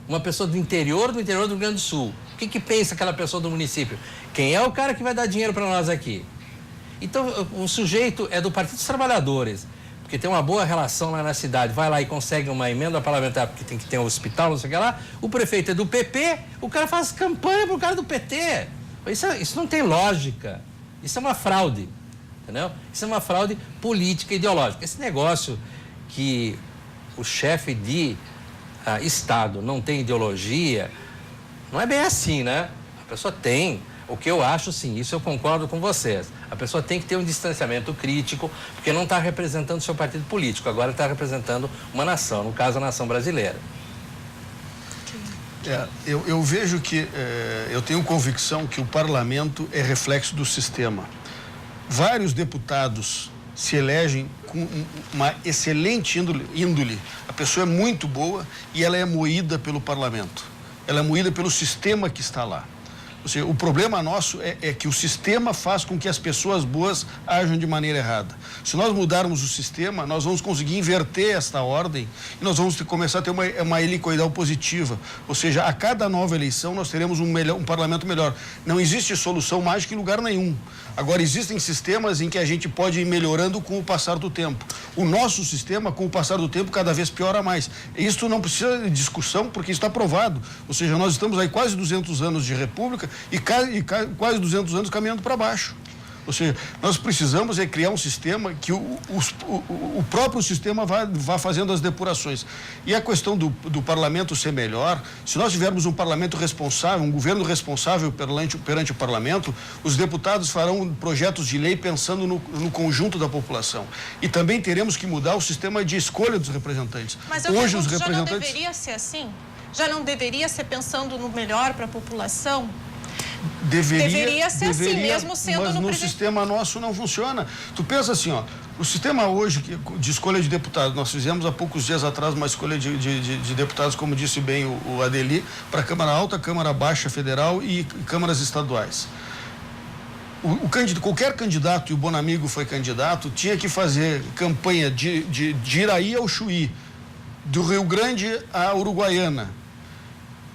uma pessoa do interior do Rio Grande do Sul. O que pensa aquela pessoa do município? Quem é o cara que vai dar dinheiro para nós aqui? Então, o sujeito é do Partido dos Trabalhadores, porque tem uma boa relação lá na cidade, vai lá e consegue uma emenda parlamentar, porque tem que ter um hospital, não sei o que lá. O prefeito é do PP, o cara faz campanha pro cara do PT. Isso não tem lógica. Isso é uma fraude. Entendeu? Isso é uma fraude política e ideológica. Esse negócio que o chefe de Estado não tem ideologia, não é bem assim, né? A pessoa tem. O que eu acho, sim, isso eu concordo com vocês. A pessoa tem que ter um distanciamento crítico, porque não está representando o seu partido político, agora está representando uma nação, no caso a nação brasileira. Eu vejo que, eu tenho convicção que o parlamento é reflexo do sistema. Vários deputados se elegem com uma excelente índole. A pessoa é muito boa e ela é moída pelo parlamento. Ela é moída pelo sistema que está lá. Ou seja, o problema nosso é que o sistema faz com que as pessoas boas ajam de maneira errada. Se nós mudarmos o sistema, nós vamos conseguir inverter esta ordem e nós vamos começar a ter uma helicoidal positiva. Ou seja, a cada nova eleição nós teremos um parlamento melhor. Não existe solução mágica em lugar nenhum. Agora, existem sistemas em que a gente pode ir melhorando com o passar do tempo. O nosso sistema, com o passar do tempo, cada vez piora mais. Isso não precisa de discussão, porque está provado. Ou seja, nós estamos aí quase 200 anos de república e quase 200 anos caminhando para baixo. Ou seja, nós precisamos criar um sistema que o próprio sistema vá fazendo as depurações. E a questão do parlamento ser melhor, se nós tivermos um parlamento responsável, um governo responsável perante o parlamento, os deputados farão projetos de lei pensando no conjunto da população. E também teremos que mudar o sistema de escolha dos representantes. Mas eu Hoje, pergunto, os representantes... já não deveria ser assim? Já não deveria ser pensando no melhor para a população? Deveria ser assim, mesmo sendo mas no sistema nosso não funciona. Tu pensa assim, ó, o sistema hoje de escolha de deputados, nós fizemos há poucos dias atrás uma escolha de deputados, como disse bem o Adeli, para a Câmara Alta, Câmara Baixa Federal e câmaras estaduais. Qualquer candidato, e o Bonamigo foi candidato, tinha que fazer campanha de Iraí ao Chuí, do Rio Grande à Uruguaiana.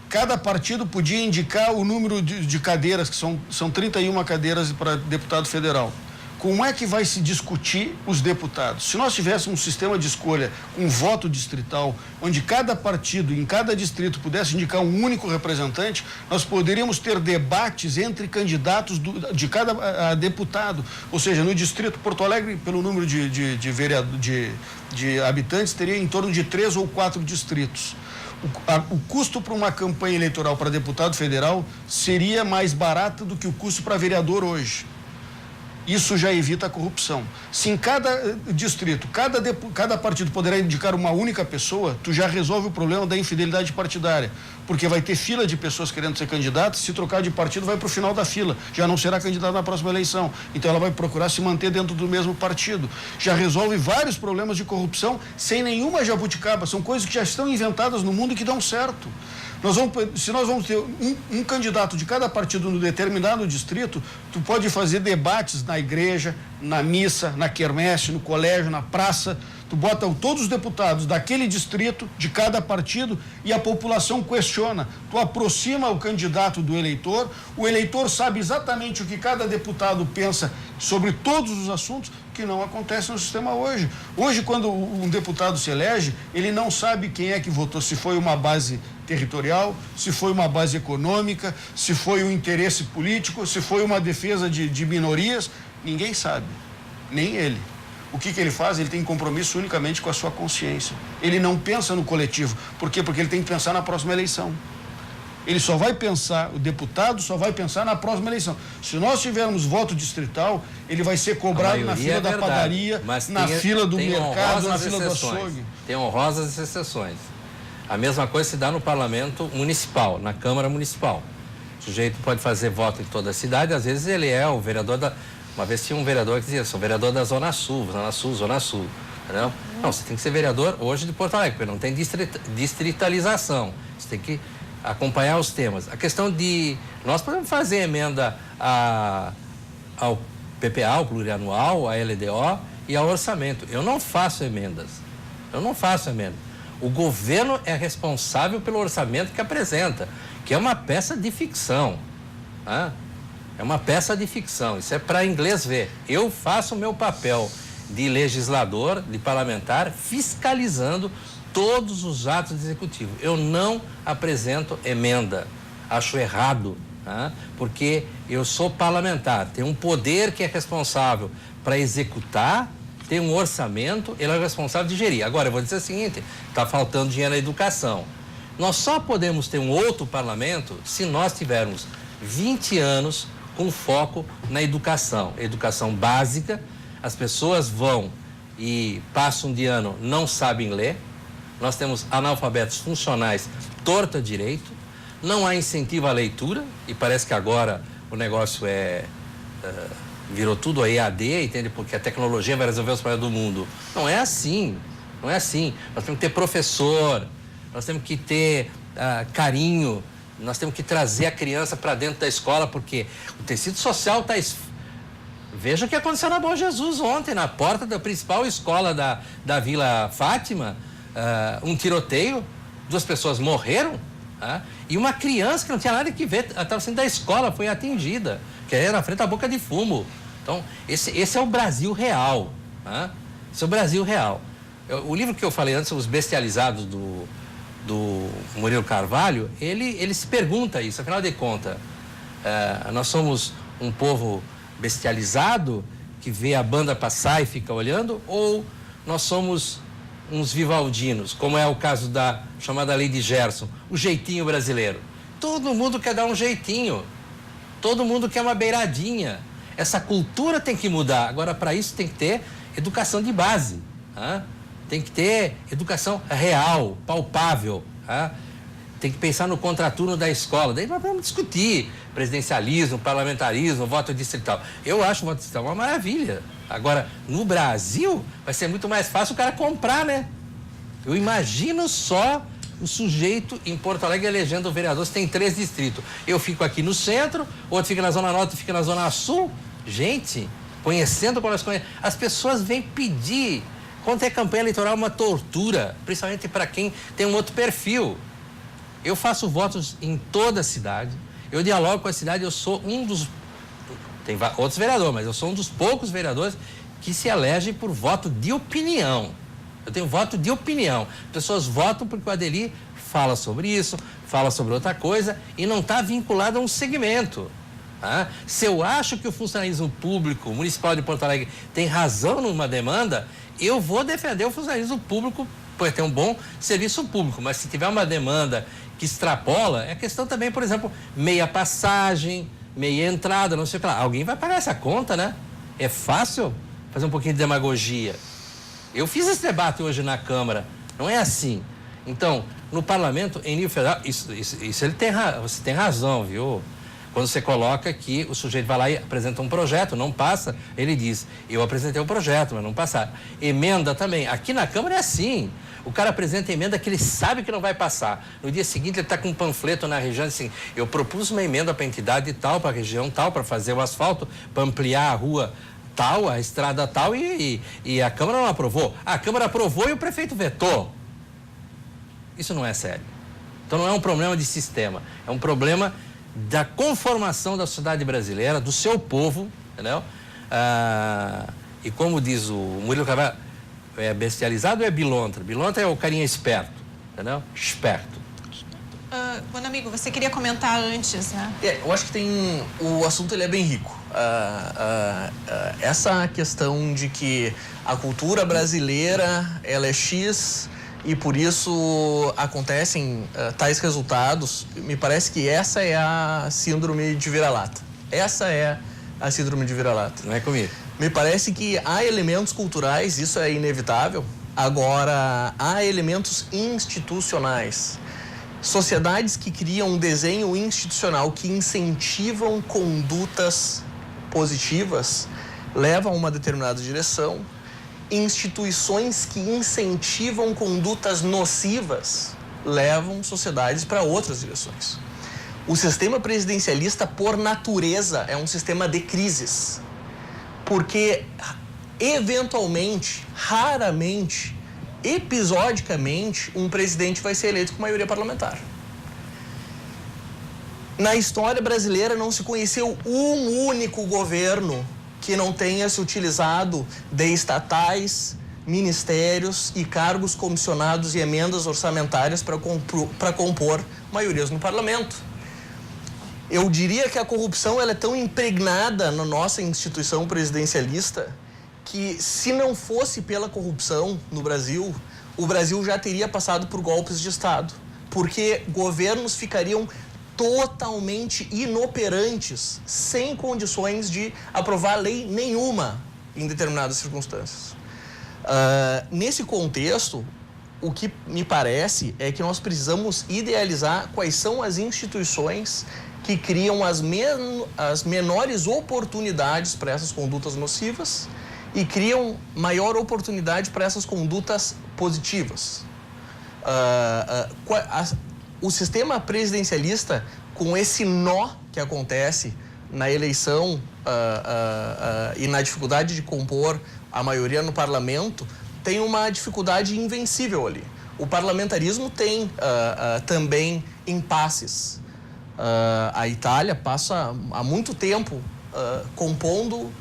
Cada partido podia indicar o número de cadeiras, que são 31 cadeiras para deputado federal. Como é que vai se discutir os deputados? Se nós tivéssemos um sistema de escolha com voto distrital, onde cada partido, em cada distrito, pudesse indicar um único representante, nós poderíamos ter debates entre candidatos de cada deputado. Ou seja, no distrito Porto Alegre, pelo número de habitantes, teria em torno de 3 ou 4 distritos. O custo para uma campanha eleitoral para deputado federal seria mais barato do que o custo para vereador hoje. Isso já evita a corrupção. Se em cada distrito, cada partido poderá indicar uma única pessoa, tu já resolve o problema da infidelidade partidária. Porque vai ter fila de pessoas querendo ser candidatas, se trocar de partido vai para o final da fila, já não será candidata na próxima eleição. Então ela vai procurar se manter dentro do mesmo partido. Já resolve vários problemas de corrupção sem nenhuma jabuticaba. São coisas que já estão inventadas no mundo e que dão certo. Se nós vamos ter um candidato de cada partido no determinado distrito, tu pode fazer debates na igreja, na missa, na quermesse, no colégio, na praça. Tu bota todos os deputados daquele distrito, de cada partido, e a população questiona. Tu aproxima o candidato do eleitor, o eleitor sabe exatamente o que cada deputado pensa sobre todos os assuntos, que não acontece no sistema hoje. Hoje, quando um deputado se elege, ele não sabe quem é que votou, se foi uma base territorial, se foi uma base econômica, se foi um interesse político, se foi uma defesa de minorias, ninguém sabe, nem ele. O que ele faz? Ele tem compromisso unicamente com a sua consciência. Ele não pensa no coletivo. Por quê? Porque ele tem que pensar na próxima eleição. Ele só vai pensar, o deputado só vai pensar na próxima eleição. Se nós tivermos voto distrital, ele vai ser cobrado na fila da padaria, na fila do mercado, na fila do açougue. Tem honrosas exceções. A mesma coisa se dá no parlamento municipal, na Câmara Municipal. O sujeito pode fazer voto em toda a cidade, às vezes ele é o vereador da... Uma vez tinha um vereador que dizia, sou vereador da Zona Sul, entendeu? Não, você tem que ser vereador hoje de Porto Alegre, porque não tem distritalização. Você tem que acompanhar os temas. A questão de... Nós podemos fazer emenda ao PPA, o plurianual, à LDO e ao orçamento. Eu não faço emendas. O governo é responsável pelo orçamento que apresenta, que é uma peça de ficção. Tá? É uma peça de ficção, isso é para inglês ver. Eu faço o meu papel de legislador, de parlamentar, fiscalizando todos os atos do executivo. Eu não apresento emenda, acho errado, tá? Porque eu sou parlamentar, tenho um poder que é responsável para executar, tem um orçamento, ele é responsável de gerir. Agora, eu vou dizer o seguinte, está faltando dinheiro na educação. Nós só podemos ter um outro parlamento se nós tivermos 20 anos com foco na educação básica. As pessoas vão e passam de ano, não sabem ler. Nós temos analfabetos funcionais torto à direito, não há incentivo à leitura, e parece que agora o negócio virou tudo a EAD, entende? Porque a tecnologia vai resolver os problemas do mundo. Não é assim. Nós temos que ter professor, nós temos que ter carinho, nós temos que trazer a criança para dentro da escola, porque o tecido social está... Veja o que aconteceu na Bom Jesus ontem, na porta da principal escola da Vila Fátima, um tiroteio, 2 pessoas morreram, e uma criança que não tinha nada que ver, estava saindo da escola, foi atingida, que era na frente da boca de fumo. Então, esse é o Brasil real. Esse é o Brasil real. O livro que eu falei antes, Os Bestializados, do Murilo Carvalho, ele se pergunta isso. Afinal de contas, nós somos um povo bestializado que vê a banda passar e fica olhando, ou nós somos uns vivaldinos, como é o caso da chamada Lei de Gerson, o jeitinho brasileiro. Todo mundo quer dar um jeitinho, todo mundo quer uma beiradinha. Essa cultura tem que mudar. Agora, para isso tem que ter educação de base, tá? Tem que ter educação real, palpável, tá? Tem que pensar no contraturno da escola. Daí nós vamos discutir presidencialismo, parlamentarismo, voto distrital. Eu acho o voto distrital uma maravilha. Agora, no Brasil, vai ser muito mais fácil o cara comprar, né? Eu imagino só o sujeito em Porto Alegre elegendo o vereador. Você tem 3 distritos. Eu fico aqui no centro, outro fica na Zona Norte, outro fica na Zona Sul. Gente, conhecendo como elas conhecem, as pessoas vêm pedir. Quando é campanha eleitoral, é uma tortura, principalmente para quem tem um outro perfil. Eu faço votos em toda a cidade, eu dialogo com a cidade, eu sou um dos... Tem outros vereadores, mas eu sou um dos poucos vereadores que se elegem por voto de opinião. Eu tenho voto de opinião. Pessoas votam porque o Adeli fala sobre isso, fala sobre outra coisa e não está vinculado a um segmento. Tá? Se eu acho que o funcionalismo público municipal de Porto Alegre tem razão numa demanda, eu vou defender o funcionalismo público por ter um bom serviço público. Mas se tiver uma demanda que extrapola, é questão também, por exemplo, meia passagem, meia entrada, não sei o que lá. Alguém vai pagar essa conta, né? É fácil fazer um pouquinho de demagogia. Eu fiz esse debate hoje na Câmara, não é assim. Então, no Parlamento, em nível federal, isso ele você tem razão, viu? Quando você coloca que o sujeito vai lá e apresenta um projeto, não passa, ele diz, eu apresentei o projeto, mas não passar. Emenda também. Aqui na Câmara é assim. O cara apresenta emenda que ele sabe que não vai passar. No dia seguinte ele está com um panfleto na região assim, eu propus uma emenda para a entidade tal, para a região tal, para fazer o asfalto, para ampliar a rua tal, a estrada tal, e a Câmara não aprovou. A Câmara aprovou e o prefeito vetou. Isso não é sério. Então não é um problema de sistema, é um problema da conformação da sociedade brasileira, do seu povo, entendeu? E como diz o Murilo Carvalho, é bestializado ou é bilontra? Bilontra é o carinha esperto, entendeu? Esperto. Bom amigo, você queria comentar antes, né? Eu acho que o assunto ele é bem rico. Essa questão de que a cultura brasileira ela é X e por isso acontecem tais resultados, me parece que essa é a síndrome de vira-lata. Essa é a síndrome de vira-lata. Não é comigo. Me parece que há elementos culturais, isso é inevitável. Agora, há elementos institucionais. Sociedades que criam um desenho institucional que incentivam condutas positivas levam a uma determinada direção. Instituições que incentivam condutas nocivas levam sociedades para outras direções. O sistema presidencialista, por natureza, é um sistema de crises. Porque, eventualmente, raramente, episodicamente, um presidente vai ser eleito com maioria parlamentar. Na história brasileira não se conheceu um único governo que não tenha se utilizado de estatais, ministérios e cargos comissionados e emendas orçamentárias para compor maiorias no parlamento. Eu diria que a corrupção ela é tão impregnada na nossa instituição presidencialista que, se não fosse pela corrupção no Brasil, o Brasil já teria passado por golpes de Estado, porque governos ficariam totalmente inoperantes, sem condições de aprovar lei nenhuma em determinadas circunstâncias. Nesse contexto, o que me parece é que nós precisamos idealizar quais são as instituições que criam as menores oportunidades para essas condutas nocivas e criam maior oportunidade para essas condutas positivas. O sistema presidencialista, com esse nó que acontece na eleição e na dificuldade de compor a maioria no parlamento, tem uma dificuldade invencível ali. O parlamentarismo tem também impasses. A Itália passa há muito tempo compondo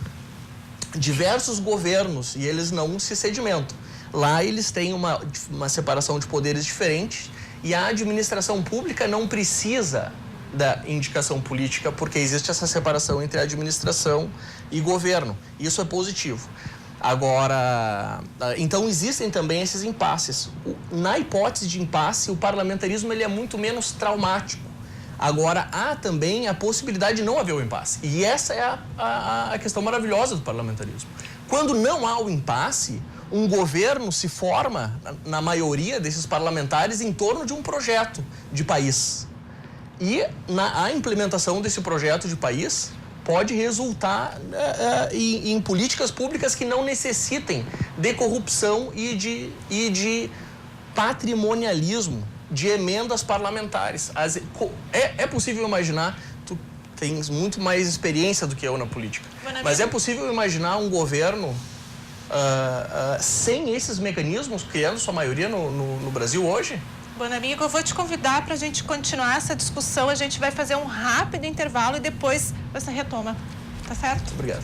diversos governos e eles não se sedimentam. Lá eles têm uma separação de poderes diferente e a administração pública não precisa da indicação política, porque existe essa separação entre administração e governo. Isso é positivo. Agora, então existem também esses impasses. Na hipótese de impasse, o parlamentarismo ele é muito menos traumático. Agora, há também a possibilidade de não haver o impasse. E essa é a questão maravilhosa do parlamentarismo. Quando não há o impasse, um governo se forma, na maioria desses parlamentares, em torno de um projeto de país. E a implementação desse projeto de país pode resultar em políticas públicas que não necessitem de corrupção e de patrimonialismo, de emendas parlamentares. É possível imaginar, tu tens muito mais experiência do que eu na política, mas é possível imaginar um governo sem esses mecanismos, criando sua maioria no Brasil hoje? Bom, amigo, eu vou te convidar para a gente continuar essa discussão. A gente vai fazer um rápido intervalo e depois você retoma. Tá certo? Obrigado.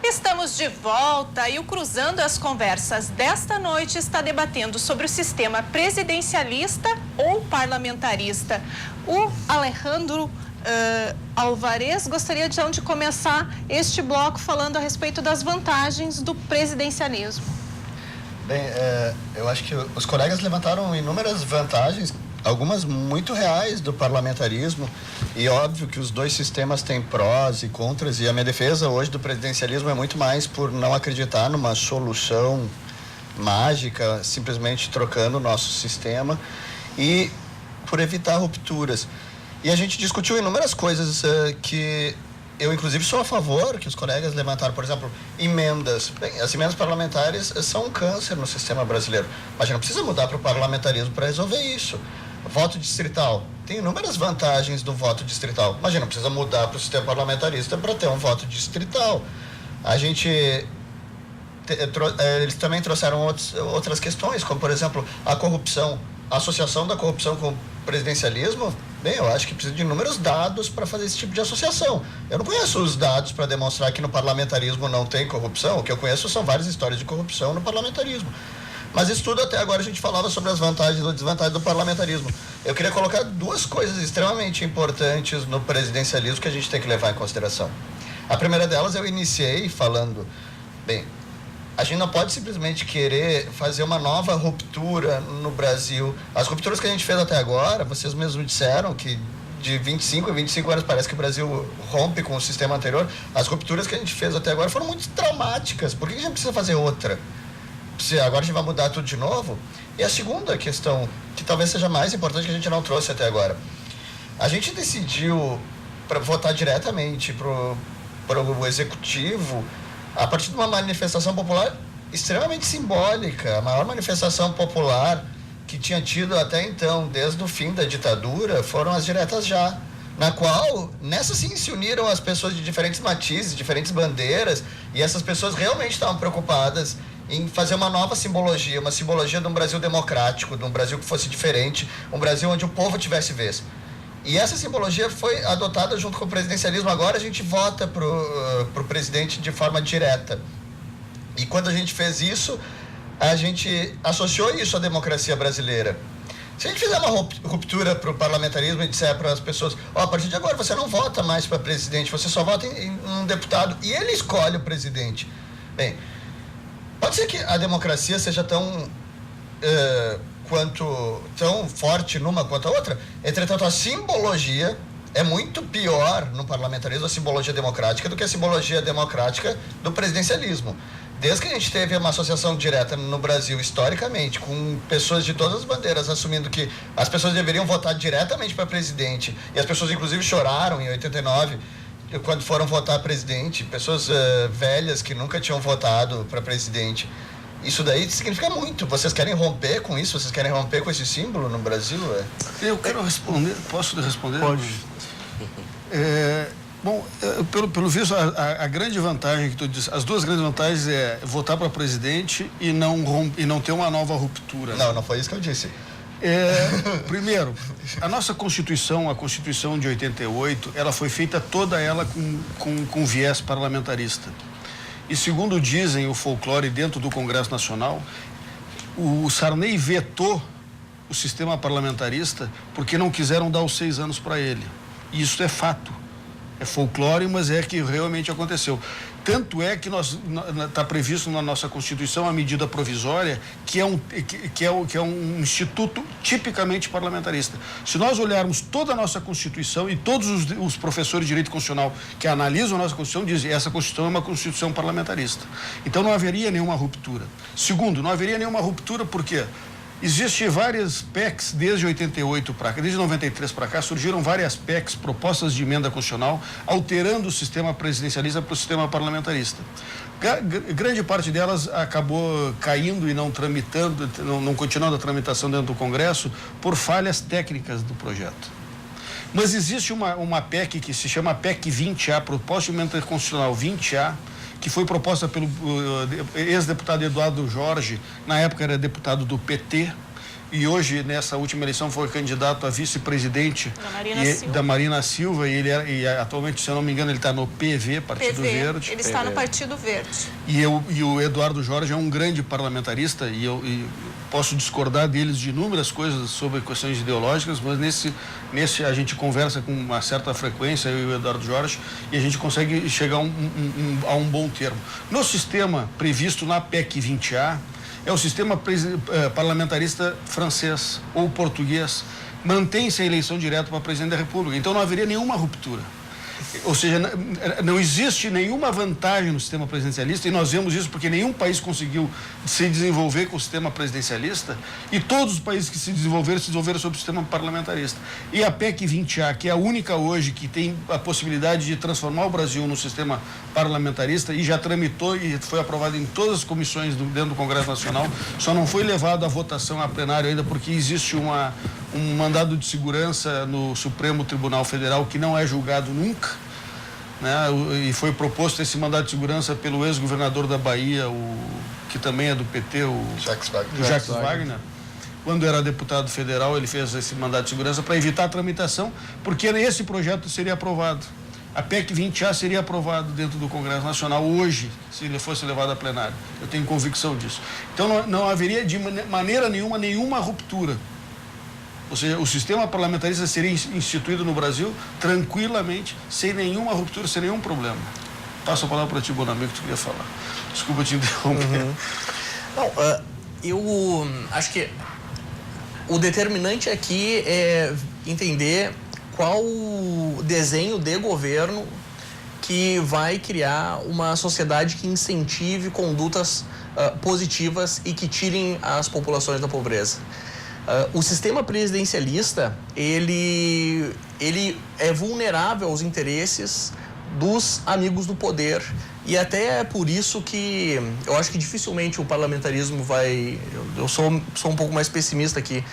Estamos de volta e o Cruzando as Conversas desta noite está debatendo sobre o sistema presidencialista ou parlamentarista. O Alejandro Alvarez gostaria então de começar este bloco falando a respeito das vantagens do presidencialismo. Bem, eu acho que os colegas levantaram inúmeras vantagens, algumas muito reais do parlamentarismo, e óbvio que os dois sistemas têm prós e contras, e a minha defesa hoje do presidencialismo é muito mais por não acreditar numa solução mágica, simplesmente trocando o nosso sistema, e por evitar rupturas. E a gente discutiu inúmeras coisas que eu, inclusive, sou a favor, que os colegas levantaram, por exemplo, emendas. Bem, as emendas parlamentares são um câncer no sistema brasileiro, mas a gente não precisa mudar para o parlamentarismo para resolver isso. Voto distrital. Tem inúmeras vantagens do voto distrital, mas a gente não precisa mudar para o sistema parlamentarista para ter um voto distrital. Eles também trouxeram outras questões, como, por exemplo, a corrupção. A associação da corrupção com o presidencialismo, bem, eu acho que precisa de inúmeros dados para fazer esse tipo de associação. Eu não conheço os dados para demonstrar que no parlamentarismo não tem corrupção. O que eu conheço são várias histórias de corrupção no parlamentarismo. Mas isso tudo, até agora, a gente falava sobre as vantagens ou desvantagens do parlamentarismo. Eu queria colocar duas coisas extremamente importantes no presidencialismo que a gente tem que levar em consideração. A primeira delas eu iniciei falando, bem, a gente não pode simplesmente querer fazer uma nova ruptura no Brasil. As rupturas que a gente fez até agora, vocês mesmos disseram que de 25 a 25 anos parece que o Brasil rompe com o sistema anterior. As rupturas que a gente fez até agora foram muito traumáticas. Por que a gente precisa fazer outra? Agora a gente vai mudar tudo de novo? E a segunda questão, que talvez seja mais importante, que a gente não trouxe até agora. A gente decidiu para votar diretamente para o executivo a partir de uma manifestação popular extremamente simbólica, a maior manifestação popular que tinha tido até então, desde o fim da ditadura, foram as diretas já, na qual, nessa sim, se uniram as pessoas de diferentes matizes, diferentes bandeiras, e essas pessoas realmente estavam preocupadas em fazer uma nova simbologia, uma simbologia de um Brasil democrático, de um Brasil que fosse diferente, um Brasil onde o povo tivesse vez. E essa simbologia foi adotada junto com o presidencialismo. Agora a gente vota pro presidente de forma direta. E quando a gente fez isso, a gente associou isso à democracia brasileira. Se a gente fizer uma ruptura para o parlamentarismo e disser para as pessoas, a partir de agora você não vota mais para presidente, você só vota em um deputado e ele escolhe o presidente. Bem, pode ser que a democracia seja tão forte numa quanto a outra. Entretanto, a simbologia é muito pior no parlamentarismo, a simbologia democrática, do que a simbologia democrática do presidencialismo. Desde que a gente teve uma associação direta no Brasil, historicamente, com pessoas de todas as bandeiras assumindo que as pessoas deveriam votar diretamente para presidente, e as pessoas inclusive choraram em 89 quando foram votar presidente, pessoas velhas que nunca tinham votado para presidente. Isso daí significa muito. Vocês querem romper com isso? Vocês querem romper com esse símbolo no Brasil? Eu quero responder. Posso responder? Pode. Bom, pelo visto, a grande vantagem que tu disse, as duas grandes vantagens é votar para presidente e não ter uma nova ruptura. Não foi isso que eu disse. Primeiro, a nossa Constituição, a Constituição de 88, ela foi feita toda ela com viés parlamentarista. E segundo dizem o folclore dentro do Congresso Nacional, o Sarney vetou o sistema parlamentarista porque não quiseram dar os 6 anos para ele. E isso é fato. É folclore, mas é que realmente aconteceu. Tanto é que está previsto na nossa Constituição a medida provisória, que é um instituto tipicamente parlamentarista. Se nós olharmos toda a nossa Constituição e todos os professores de direito constitucional que analisam a nossa Constituição dizem que essa Constituição é uma Constituição parlamentarista. Então não haveria nenhuma ruptura. Segundo, não haveria nenhuma ruptura porque existem várias PECs desde 88 para cá, desde 93 para cá, surgiram várias PECs, propostas de emenda constitucional, alterando o sistema presidencialista para o sistema parlamentarista. Grande parte delas acabou caindo e não tramitando, não continuando a tramitação dentro do Congresso por falhas técnicas do projeto. Mas existe uma PEC que se chama PEC 20A, Proposta de Emenda Constitucional 20A, que foi proposta pelo ex-deputado Eduardo Jorge, na época era deputado do PT, e hoje, nessa última eleição, foi candidato a vice-presidente da Marina Silva, e atualmente, se eu não me engano, ele está no PV, Partido Verde. Ele está no Partido Verde. E o Eduardo Jorge é um grande parlamentarista, e posso discordar deles de inúmeras coisas sobre questões ideológicas, mas nesse a gente conversa com uma certa frequência, eu e o Eduardo Jorge, e a gente consegue chegar a um bom termo. No sistema previsto na PEC 20A, é o sistema parlamentarista francês ou português. Mantém-se a eleição direta para presidente da República. Então não haveria nenhuma ruptura. Ou seja, não existe nenhuma vantagem no sistema presidencialista, e nós vemos isso porque nenhum país conseguiu se desenvolver com o sistema presidencialista, e todos os países que se desenvolveram sob o sistema parlamentarista. E a PEC 20A, que é a única hoje que tem a possibilidade de transformar o Brasil no sistema parlamentarista, e já tramitou e foi aprovado em todas as comissões dentro do Congresso Nacional, só não foi levado à votação a plenário ainda porque existe um mandado de segurança no Supremo Tribunal Federal que não é julgado nunca, né? E foi proposto esse mandado de segurança pelo ex-governador da Bahia, que também é do PT, o Jacques Wagner. Quando era deputado federal, ele fez esse mandado de segurança para evitar a tramitação, porque esse projeto seria aprovado. A PEC 20A seria aprovado dentro do Congresso Nacional hoje, se ele fosse levado a plenário. Eu tenho convicção disso. Então não haveria de maneira nenhuma ruptura. Ou seja, o sistema parlamentarista seria instituído no Brasil tranquilamente, sem nenhuma ruptura, sem nenhum problema. Passo a palavra para ti, Bonamigo, que tu queria falar. Desculpa te interromper. Uhum. Não, eu acho que o determinante aqui é entender qual o desenho de governo que vai criar uma sociedade que incentive condutas positivas e que tirem as populações da pobreza. O sistema presidencialista, ele é vulnerável aos interesses dos amigos do poder, e até é por isso que eu acho que dificilmente o parlamentarismo vai... Eu sou um pouco mais pessimista aqui,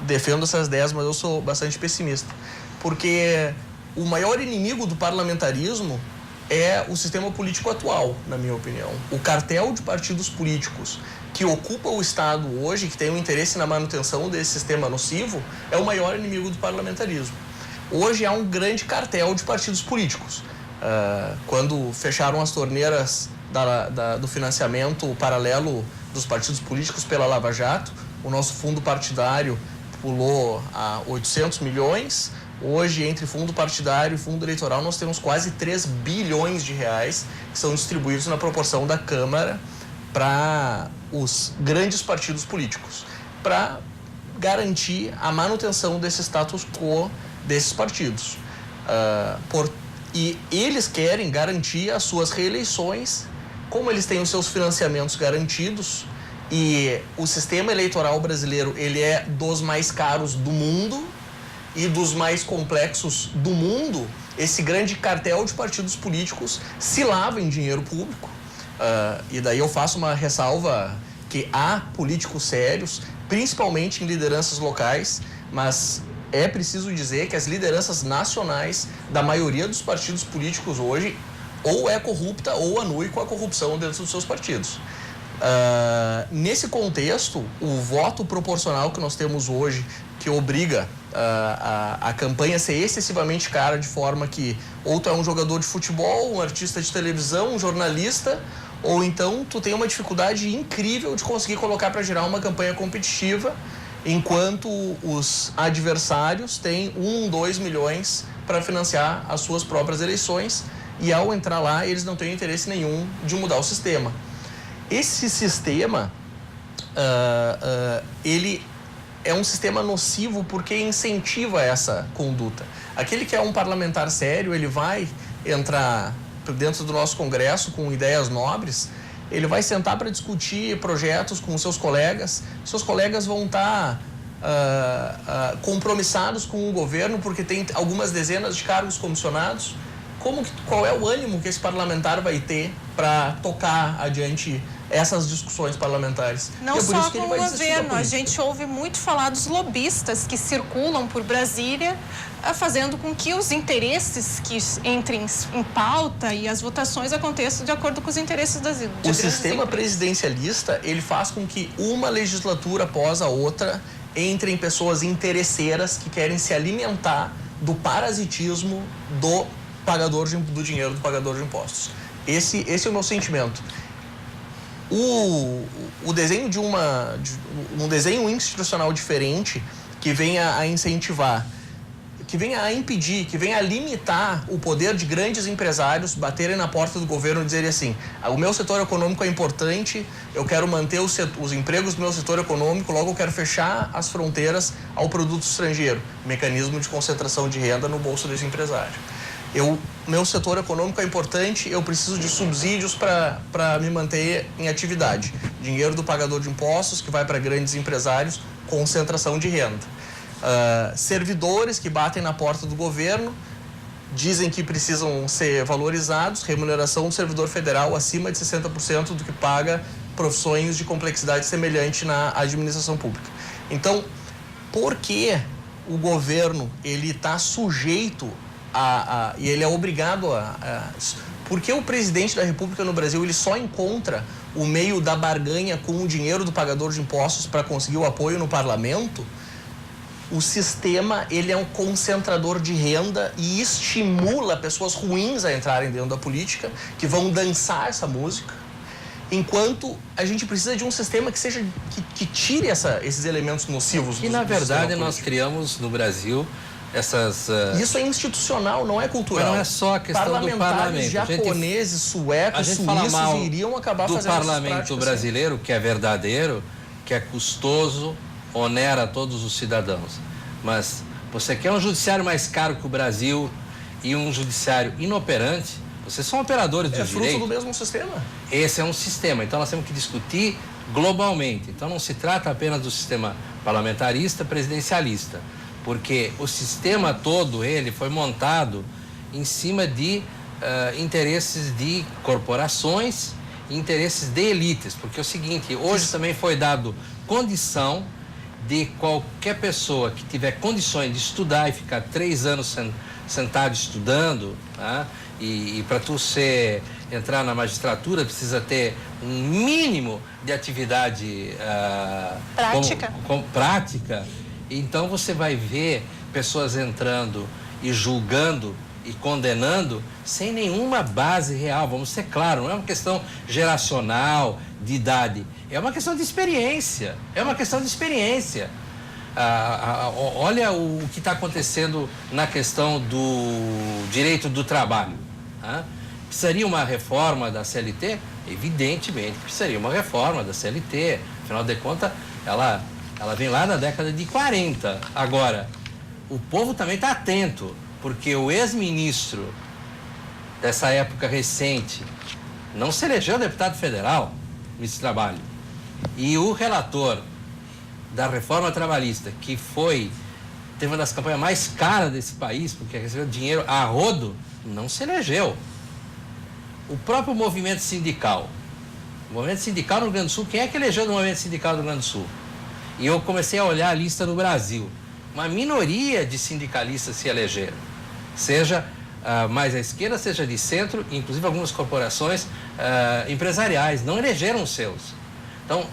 defendo essas ideias, mas eu sou bastante pessimista, porque o maior inimigo do parlamentarismo é o sistema político atual, na minha opinião. O cartel de partidos políticos que ocupa o Estado hoje, que tem um interesse na manutenção desse sistema nocivo, é o maior inimigo do parlamentarismo. Hoje há um grande cartel de partidos políticos. Quando fecharam as torneiras do financiamento paralelo dos partidos políticos pela Lava Jato, o nosso fundo partidário pulou a 800 milhões. Hoje, entre fundo partidário e fundo eleitoral, nós temos quase 3 bilhões de reais que são distribuídos na proporção da Câmara para os grandes partidos políticos, para garantir a manutenção desse status quo desses partidos. E eles querem garantir as suas reeleições, como eles têm os seus financiamentos garantidos, e o sistema eleitoral brasileiro, ele é dos mais caros do mundo e dos mais complexos do mundo. Esse grande cartel de partidos políticos se lava em dinheiro público. E daí eu faço uma ressalva que há políticos sérios, principalmente em lideranças locais, mas é preciso dizer que as lideranças nacionais da maioria dos partidos políticos hoje ou é corrupta ou anui com a corrupção dentro dos seus partidos. Nesse contexto, o voto proporcional que nós temos hoje, que obriga a campanha a ser excessivamente cara, de forma que ou tu é um jogador de futebol, um artista de televisão, um jornalista, ou então tu tem uma dificuldade incrível de conseguir colocar para gerar uma campanha competitiva, enquanto os adversários têm 2 milhões para financiar as suas próprias eleições, e ao entrar lá eles não têm interesse nenhum de mudar o sistema. Esse sistema, ele é um sistema nocivo porque incentiva essa conduta. Aquele que é um parlamentar sério, ele vai entrar dentro do nosso Congresso com ideias nobres, ele vai sentar para discutir projetos com seus colegas vão estar compromissados com o governo porque tem algumas dezenas de cargos comissionados. Qual é o ânimo que esse parlamentar vai ter para tocar adiante essas discussões parlamentares? Não só com o governo, a gente ouve muito falar dos lobistas que circulam por Brasília, fazendo com que os interesses que entrem em pauta e as votações aconteçam de acordo com os interesses das O sistema presidencialista, ele faz com que uma legislatura após a outra entrem pessoas interesseiras que querem se alimentar do parasitismo do dinheiro do pagador de impostos. Esse é o meu sentimento. O desenho de um desenho institucional diferente que venha a incentivar, que venha a impedir, que venha a limitar o poder de grandes empresários baterem na porta do governo e dizerem assim: o meu setor econômico é importante, eu quero manter os empregos do meu setor econômico, logo eu quero fechar as fronteiras ao produto estrangeiro. Mecanismo de concentração de renda no bolso desse empresário. Meu setor econômico é importante, eu preciso de subsídios para me manter em atividade. Dinheiro do pagador de impostos que vai para grandes empresários, concentração de renda. Servidores que batem na porta do governo, dizem que precisam ser valorizados, remuneração do servidor federal acima de 60% do que paga profissões de complexidade semelhante na administração pública. Então, por que o governo ele está sujeito e ele é obrigado porque o presidente da República no Brasil ele só encontra o meio da barganha com o dinheiro do pagador de impostos para conseguir o apoio no parlamento? O sistema ele é um concentrador de renda e estimula pessoas ruins a entrarem dentro da política, que vão dançar essa música, enquanto a gente precisa de um sistema que tire esses elementos nocivos. E na verdade nós criamos no Brasil essas... Isso é institucional, não é cultural. Mas não é só a questão do parlamento. Japoneses, suecos, suíços iriam acabar fazendo do parlamento brasileiro, que é verdadeiro, que é custoso, onera todos os cidadãos. Mas você quer um judiciário mais caro que o Brasil e um judiciário inoperante, vocês são operadores de direito. É fruto do mesmo sistema. Esse é um sistema, então nós temos que discutir globalmente. Então não se trata apenas do sistema parlamentarista, presidencialista, porque o sistema todo, ele foi montado em cima de interesses de corporações, interesses de elites, porque é o seguinte, hoje também foi dado condição de qualquer pessoa que tiver condições de estudar e ficar 3 anos sentado estudando, tá? E para tu entrar na magistratura precisa ter um mínimo de atividade prática. Então você vai ver pessoas entrando e julgando e condenando sem nenhuma base real. Vamos ser claros, não é uma questão geracional, de idade, é uma questão de experiência. Olha o que está acontecendo na questão do direito do trabalho. Tá? Precisaria uma reforma da CLT? Evidentemente precisaria uma reforma da CLT. Afinal de contas, ela vem lá da década de 40. Agora, o povo também está atento, porque o ex-ministro dessa época recente não se elegeu deputado federal, ministro do Trabalho. E o relator da reforma trabalhista, que teve uma das campanhas mais caras desse país, porque recebeu dinheiro a rodo, não se elegeu. O próprio movimento sindical. O movimento sindical no Rio Grande do Sul, quem é que elegeu do movimento sindical do Rio Grande do Sul? E eu comecei a olhar a lista no Brasil. Uma minoria de sindicalistas se elegeram. Seja mais à esquerda, seja de centro, inclusive algumas corporações empresariais, não elegeram os seus. Então,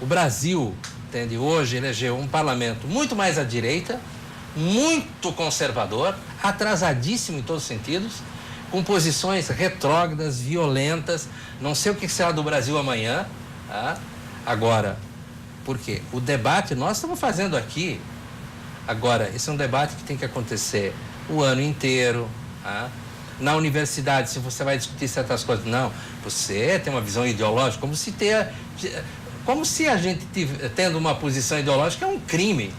o Brasil, entende, hoje elegeu um parlamento muito mais à direita, muito conservador, atrasadíssimo em todos os sentidos, com posições retrógradas, violentas. Não sei o que será do Brasil amanhã. Tá? Agora, por quê? O debate nós estamos fazendo aqui. Agora, esse é um debate que tem que acontecer o ano inteiro. Tá? Na universidade, se você vai discutir certas coisas, não, você tem uma visão ideológica, como se a gente tendo uma posição ideológica é um crime.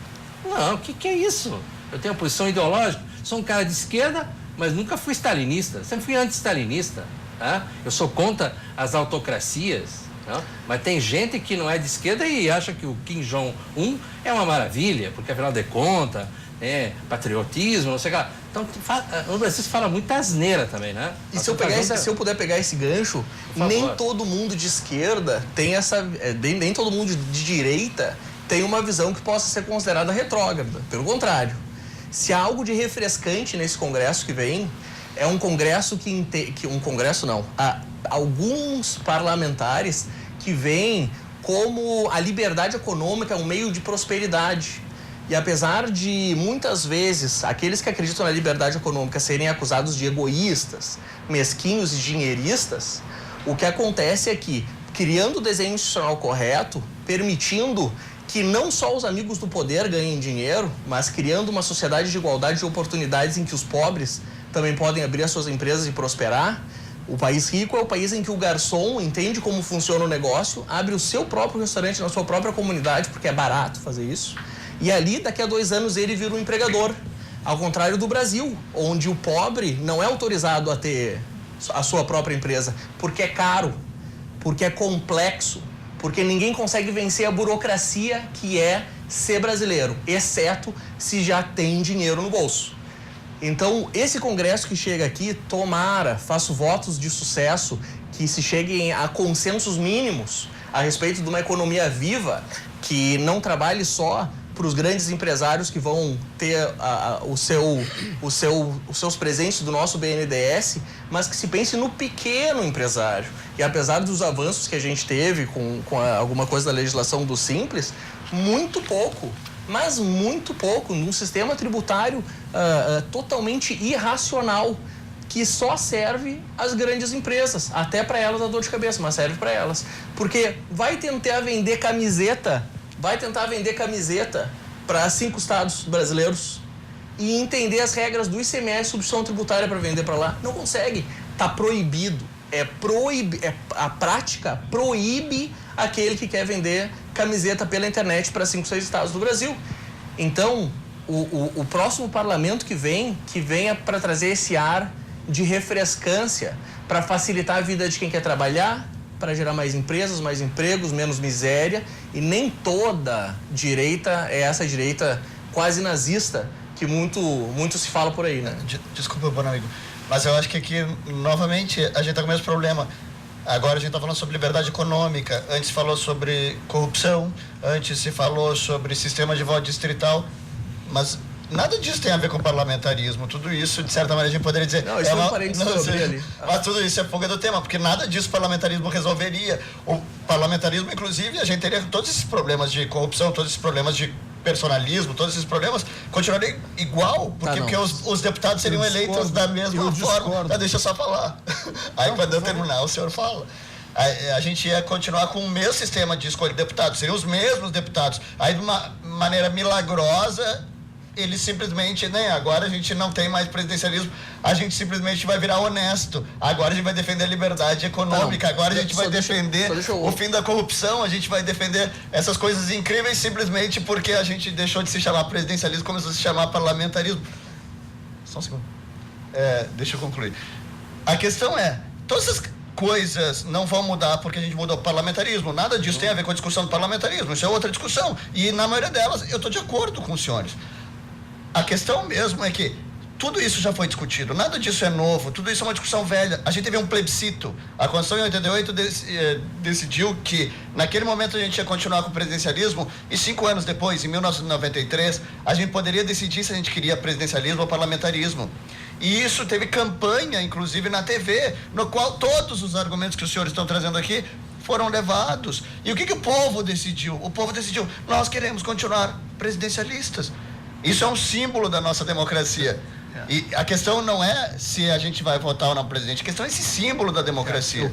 Não, o que é isso? Eu tenho uma posição ideológica, sou um cara de esquerda, mas nunca fui stalinista, sempre fui anti-stalinista. Tá? Eu sou contra as autocracias, tá? Mas tem gente que não é de esquerda e acha que o Kim Jong-un é uma maravilha, porque afinal de contas, patriotismo, não sei o que lá. Então, o Brasil fala muita asneira também, né? E se eu puder pegar esse gancho, nem todo mundo de esquerda tem nem todo mundo de direita tem uma visão que possa ser considerada retrógrada. Pelo contrário, se há algo de refrescante nesse congresso que vem, é um congresso há alguns parlamentares que veem como a liberdade econômica um meio de prosperidade. E apesar de, muitas vezes, aqueles que acreditam na liberdade econômica serem acusados de egoístas, mesquinhos e dinheiristas, o que acontece é que, criando o desenho institucional correto, permitindo que não só os amigos do poder ganhem dinheiro, mas criando uma sociedade de igualdade de oportunidades em que os pobres também podem abrir as suas empresas e prosperar, o país rico é o país em que o garçom entende como funciona o negócio, abre o seu próprio restaurante na sua própria comunidade, porque é barato fazer isso. E ali, daqui a 2 anos, ele vira um empregador. Ao contrário do Brasil, onde o pobre não é autorizado a ter a sua própria empresa, porque é caro, porque é complexo, porque ninguém consegue vencer a burocracia que é ser brasileiro, exceto se já tem dinheiro no bolso. Então, esse congresso que chega aqui, tomara, faço votos de sucesso, que se cheguem a consensos mínimos a respeito de uma economia viva, que não trabalhe só para os grandes empresários que vão ter os seus presentes do nosso BNDES, mas que se pense no pequeno empresário. E apesar dos avanços que a gente teve com alguma coisa da legislação do Simples, muito pouco, mas muito pouco, num sistema tributário totalmente irracional, que só serve às grandes empresas, até para elas a dor de cabeça, mas serve para elas. Porque vai tentar vender camiseta para 5 estados brasileiros e entender as regras do ICMS, substituição tributária, para vender para lá. Não consegue. Está proibido. A prática proíbe aquele que quer vender camiseta pela internet para 5, 6 estados do Brasil. Então, o próximo parlamento que venha para trazer esse ar de refrescância, para facilitar a vida de quem quer trabalhar, para gerar mais empresas, mais empregos, menos miséria. E nem toda direita é essa direita quase nazista que muito se fala por aí, né? Desculpa, bom amigo, mas eu acho que aqui, novamente, a gente está com o mesmo problema. Agora a gente está falando sobre liberdade econômica, antes falou sobre corrupção, antes se falou sobre sistema de voto distrital, mas nada disso tem a ver com parlamentarismo. Tudo isso, de certa maneira, a gente poderia dizer... Não, isso é um parênteses que eu abri ali. Mas tudo isso é fuga do tema, porque nada disso o parlamentarismo resolveria. O parlamentarismo, inclusive, a gente teria todos esses problemas de corrupção, todos esses problemas de personalismo, todos esses problemas continuariam igual, porque os deputados seriam eleitos da mesma forma. Deixa eu só falar. Aí, quando eu terminar, o senhor fala. A gente ia continuar com o mesmo sistema de escolha de deputados, seriam os mesmos deputados. Aí, de uma maneira milagrosa, eles simplesmente, agora a gente não tem mais presidencialismo, a gente simplesmente vai virar honesto, agora a gente vai defender a liberdade econômica, agora a gente vai defender o fim da corrupção, a gente vai defender essas coisas incríveis simplesmente porque a gente deixou de se chamar presidencialismo, começou a se chamar parlamentarismo. Só um segundo. Deixa eu concluir. A questão é, todas essas coisas não vão mudar porque a gente mudou o parlamentarismo, nada disso tem a ver com a discussão do parlamentarismo, isso é outra discussão, e na maioria delas eu estou de acordo com os senhores. A questão mesmo é que tudo isso já foi discutido, nada disso é novo, tudo isso é uma discussão velha. A gente teve um plebiscito, a Constituição em 88 decidiu que naquele momento a gente ia continuar com o presidencialismo e 5 anos depois, em 1993, a gente poderia decidir se a gente queria presidencialismo ou parlamentarismo. E isso teve campanha, inclusive na TV, no qual todos os argumentos que os senhores estão trazendo aqui foram levados. E o que o povo decidiu? O povo decidiu, nós queremos continuar presidencialistas. Isso é um símbolo da nossa democracia. E a questão não é se a gente vai votar ou não presidente, a questão é esse símbolo da democracia.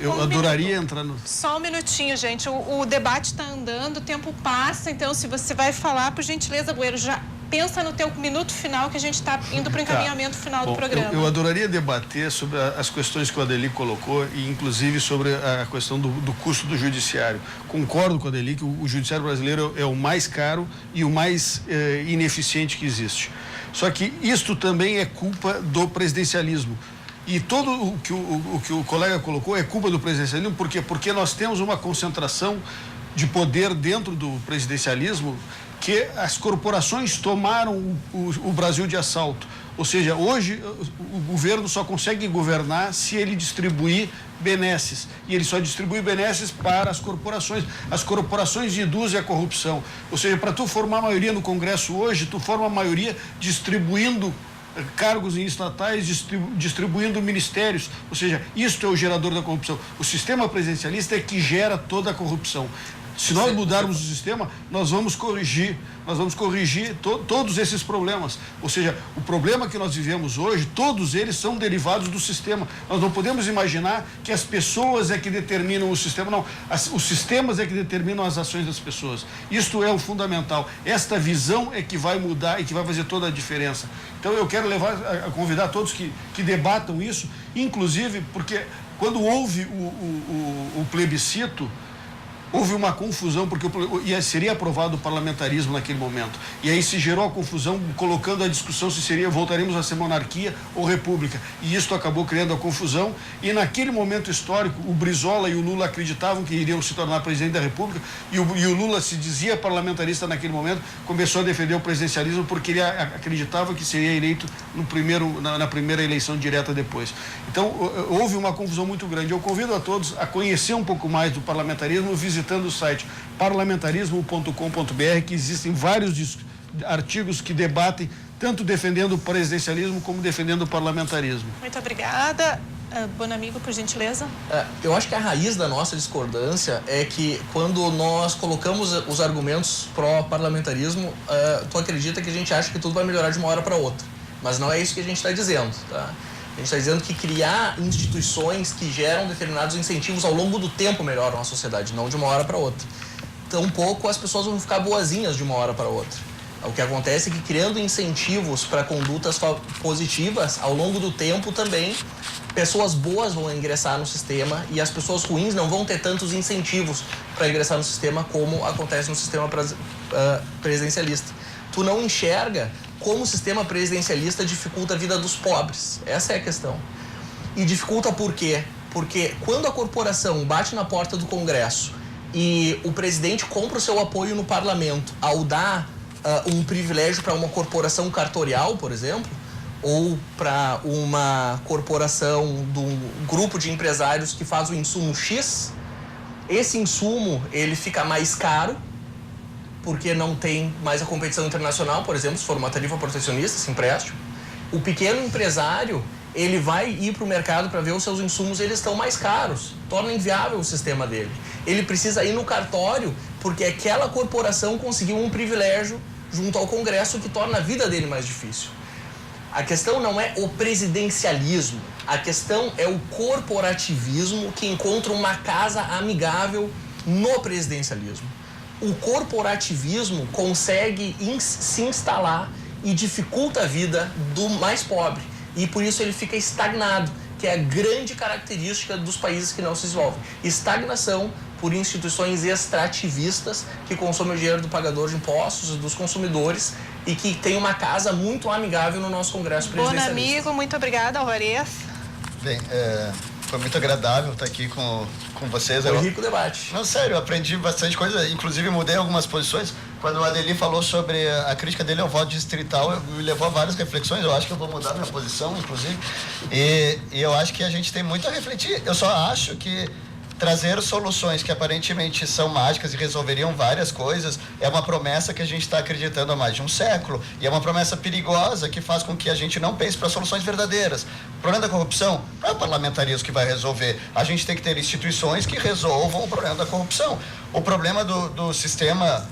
Eu adoraria entrar no... Só um minutinho, gente. O debate está andando, o tempo passa, então se você vai falar, por gentileza, Bueiro, já pensa no teu minuto final, que a gente está indo para o encaminhamento final do programa. Eu adoraria debater sobre as questões que o Adeli colocou e inclusive sobre a questão do custo do judiciário. Concordo com o Adeli que o judiciário brasileiro é o mais caro e o mais ineficiente que existe. Só que isto também é culpa do presidencialismo. E todo o que o colega colocou é culpa do presidencialismo. Por quê? Porque nós temos uma concentração de poder dentro do presidencialismo que as corporações tomaram o Brasil de assalto. Ou seja, hoje o governo só consegue governar se ele distribuir benesses. E ele só distribui benesses para as corporações. As corporações induzem a corrupção. Ou seja, para tu formar a maioria no Congresso hoje, tu forma a maioria distribuindo cargos em estatais, distribuindo ministérios. Ou seja, isto é o gerador da corrupção. O sistema presidencialista é que gera toda a corrupção. Se nós mudarmos o sistema, nós vamos corrigir todos esses problemas. Ou seja, o problema que nós vivemos hoje, todos eles são derivados do sistema. Nós não podemos imaginar que as pessoas é que determinam o sistema, não. Os sistemas é que determinam as ações das pessoas. Isto é o fundamental. Esta visão é que vai mudar e que vai fazer toda a diferença. Então eu quero convidar todos que debatam isso, inclusive porque quando houve o plebiscito, houve uma confusão, porque seria aprovado o parlamentarismo naquele momento. E aí se gerou a confusão, colocando a discussão se voltaremos a ser monarquia ou república. E isso acabou criando a confusão. E naquele momento histórico, o Brizola e o Lula acreditavam que iriam se tornar presidente da república. E o Lula se dizia parlamentarista naquele momento, começou a defender o presidencialismo porque ele acreditava que seria eleito na primeira eleição direta depois. Então, houve uma confusão muito grande. Eu convido a todos a conhecer um pouco mais do parlamentarismo, visitando o site parlamentarismo.com.br, que existem vários artigos que debatem, tanto defendendo o presidencialismo como defendendo o parlamentarismo. Muito obrigada. Bonamigo, por gentileza. Eu acho que a raiz da nossa discordância é que quando nós colocamos os argumentos pró-parlamentarismo, tu acredita que a gente acha que tudo vai melhorar de uma hora para outra. Mas não é isso que a gente está dizendo, tá? A gente está dizendo que criar instituições que geram determinados incentivos ao longo do tempo melhoram a sociedade, não de uma hora para outra. Tampouco as pessoas vão ficar boazinhas de uma hora para outra. O que acontece é que criando incentivos para condutas positivas, ao longo do tempo também, pessoas boas vão ingressar no sistema e as pessoas ruins não vão ter tantos incentivos para ingressar no sistema como acontece no sistema presidencialista. Tu não enxerga como o sistema presidencialista dificulta a vida dos pobres. Essa é a questão. E dificulta por quê? Porque quando a corporação bate na porta do Congresso e o presidente compra o seu apoio no parlamento ao dar um privilégio para uma corporação cartorial, por exemplo, ou para uma corporação de um grupo de empresários que faz o insumo X, esse insumo ele fica mais caro, porque não tem mais a competição internacional, por exemplo, se for uma tarifa protecionista, esse empréstimo. O pequeno empresário, ele vai ir para o mercado para ver os seus insumos, eles estão mais caros, torna inviável o sistema dele. Ele precisa ir no cartório, porque aquela corporação conseguiu um privilégio junto ao Congresso que torna a vida dele mais difícil. A questão não é o presidencialismo, a questão é o corporativismo que encontra uma casa amigável no presidencialismo. O corporativismo consegue se instalar e dificulta a vida do mais pobre. E por isso ele fica estagnado, que é a grande característica dos países que não se desenvolvem. Estagnação por instituições extrativistas que consomem o dinheiro do pagador de impostos, dos consumidores, e que tem uma casa muito amigável no nosso Congresso presidencialista. Bonamigo, muito obrigada, Alvarez. Bem, foi muito agradável estar aqui com vocês. Foi rico o debate. Não, sério, eu aprendi bastante coisa, inclusive mudei algumas posições. Quando o Adeli falou sobre a crítica dele ao voto distrital, me levou a várias reflexões. Eu acho que eu vou mudar minha posição, inclusive. E eu acho que a gente tem muito a refletir. Eu só acho que trazer soluções que aparentemente são mágicas e resolveriam várias coisas é uma promessa que a gente está acreditando há mais de um século. E é uma promessa perigosa que faz com que a gente não pense para soluções verdadeiras. O problema da corrupção não é o parlamentarismo que vai resolver. A gente tem que ter instituições que resolvam o problema da corrupção. O problema do sistema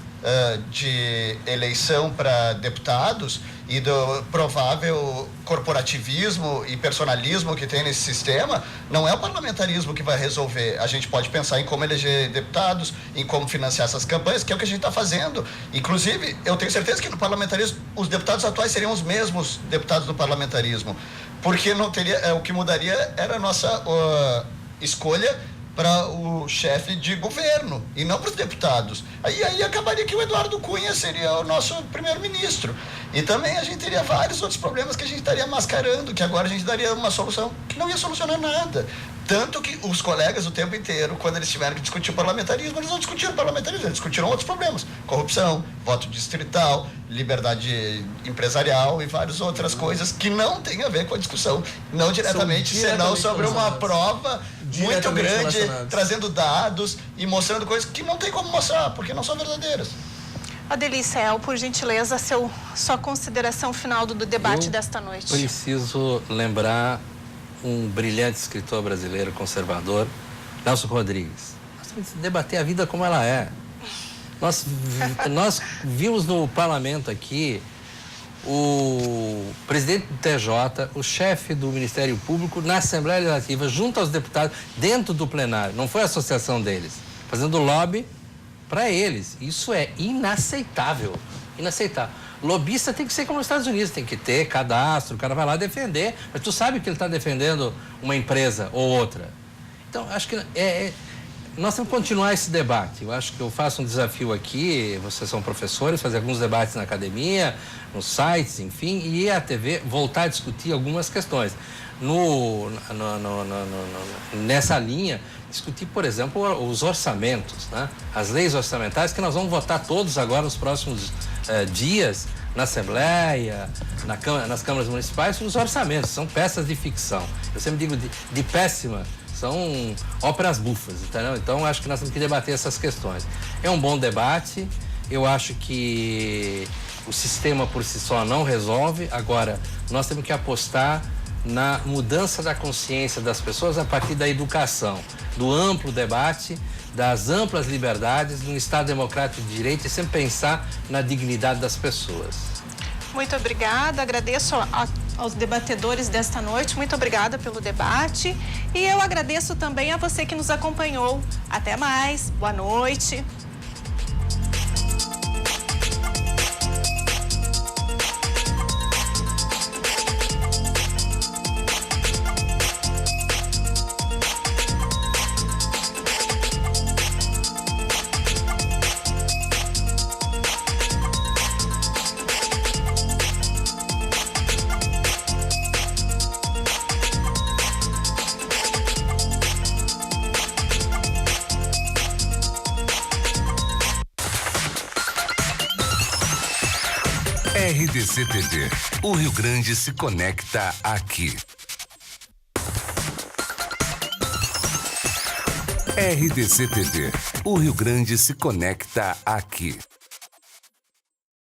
de eleição para deputados e do provável corporativismo e personalismo que tem nesse sistema, não é o parlamentarismo que vai resolver. A gente pode pensar em como eleger deputados, em como financiar essas campanhas, que é o que a gente está fazendo. Inclusive, eu tenho certeza que no parlamentarismo os deputados atuais seriam os mesmos deputados do parlamentarismo, porque não teria, o que mudaria era a nossa escolha para o chefe de governo e não para os deputados. Aí acabaria que o Eduardo Cunha seria o nosso primeiro-ministro. E também a gente teria vários outros problemas que a gente estaria mascarando, que agora a gente daria uma solução que não ia solucionar nada. Tanto que os colegas o tempo inteiro, quando eles tiveram que discutir o parlamentarismo, eles não discutiram o parlamentarismo, eles discutiram outros problemas. Corrupção, voto distrital, liberdade empresarial e várias outras coisas que não têm a ver com a discussão, não diretamente, senão sobre uma prova muito grande, trazendo dados e mostrando coisas que não tem como mostrar, porque não são verdadeiras. Adelicel, por gentileza, sua consideração final do debate desta noite. Preciso lembrar um brilhante escritor brasileiro conservador, Nelson Rodrigues. Nós temos que debater a vida como ela é. Nós vimos no parlamento aqui o presidente do TJ, o chefe do Ministério Público, na Assembleia Legislativa, junto aos deputados, dentro do plenário. Não foi a associação deles, fazendo lobby para eles. Isso é inaceitável. Inaceitável. Lobista tem que ser como nos Estados Unidos, tem que ter cadastro, o cara vai lá defender, mas tu sabe que ele está defendendo uma empresa ou outra. Então, acho que nós temos que continuar esse debate. Eu acho que eu faço um desafio aqui, vocês são professores, fazer alguns debates na academia, nos sites, enfim, e a TV voltar a discutir algumas questões. Nessa linha, discutir, por exemplo, os orçamentos, né? As leis orçamentárias que nós vamos votar todos agora nos próximos dias na Assembleia, nas câmaras municipais, os orçamentos são peças de ficção. Eu sempre digo de péssima, são óperas bufas, entendeu? Então, acho que nós temos que debater essas questões. É um bom debate, eu acho que o sistema por si só não resolve, agora nós temos que apostar na mudança da consciência das pessoas a partir da educação, do amplo debate, das amplas liberdades, de um Estado democrático de direito e sempre pensar na dignidade das pessoas. Muito obrigada, agradeço aos debatedores desta noite, muito obrigada pelo debate e eu agradeço também a você que nos acompanhou. Até mais, boa noite. RDC TV. O Rio Grande se conecta aqui. RDC TV. O Rio Grande se conecta aqui.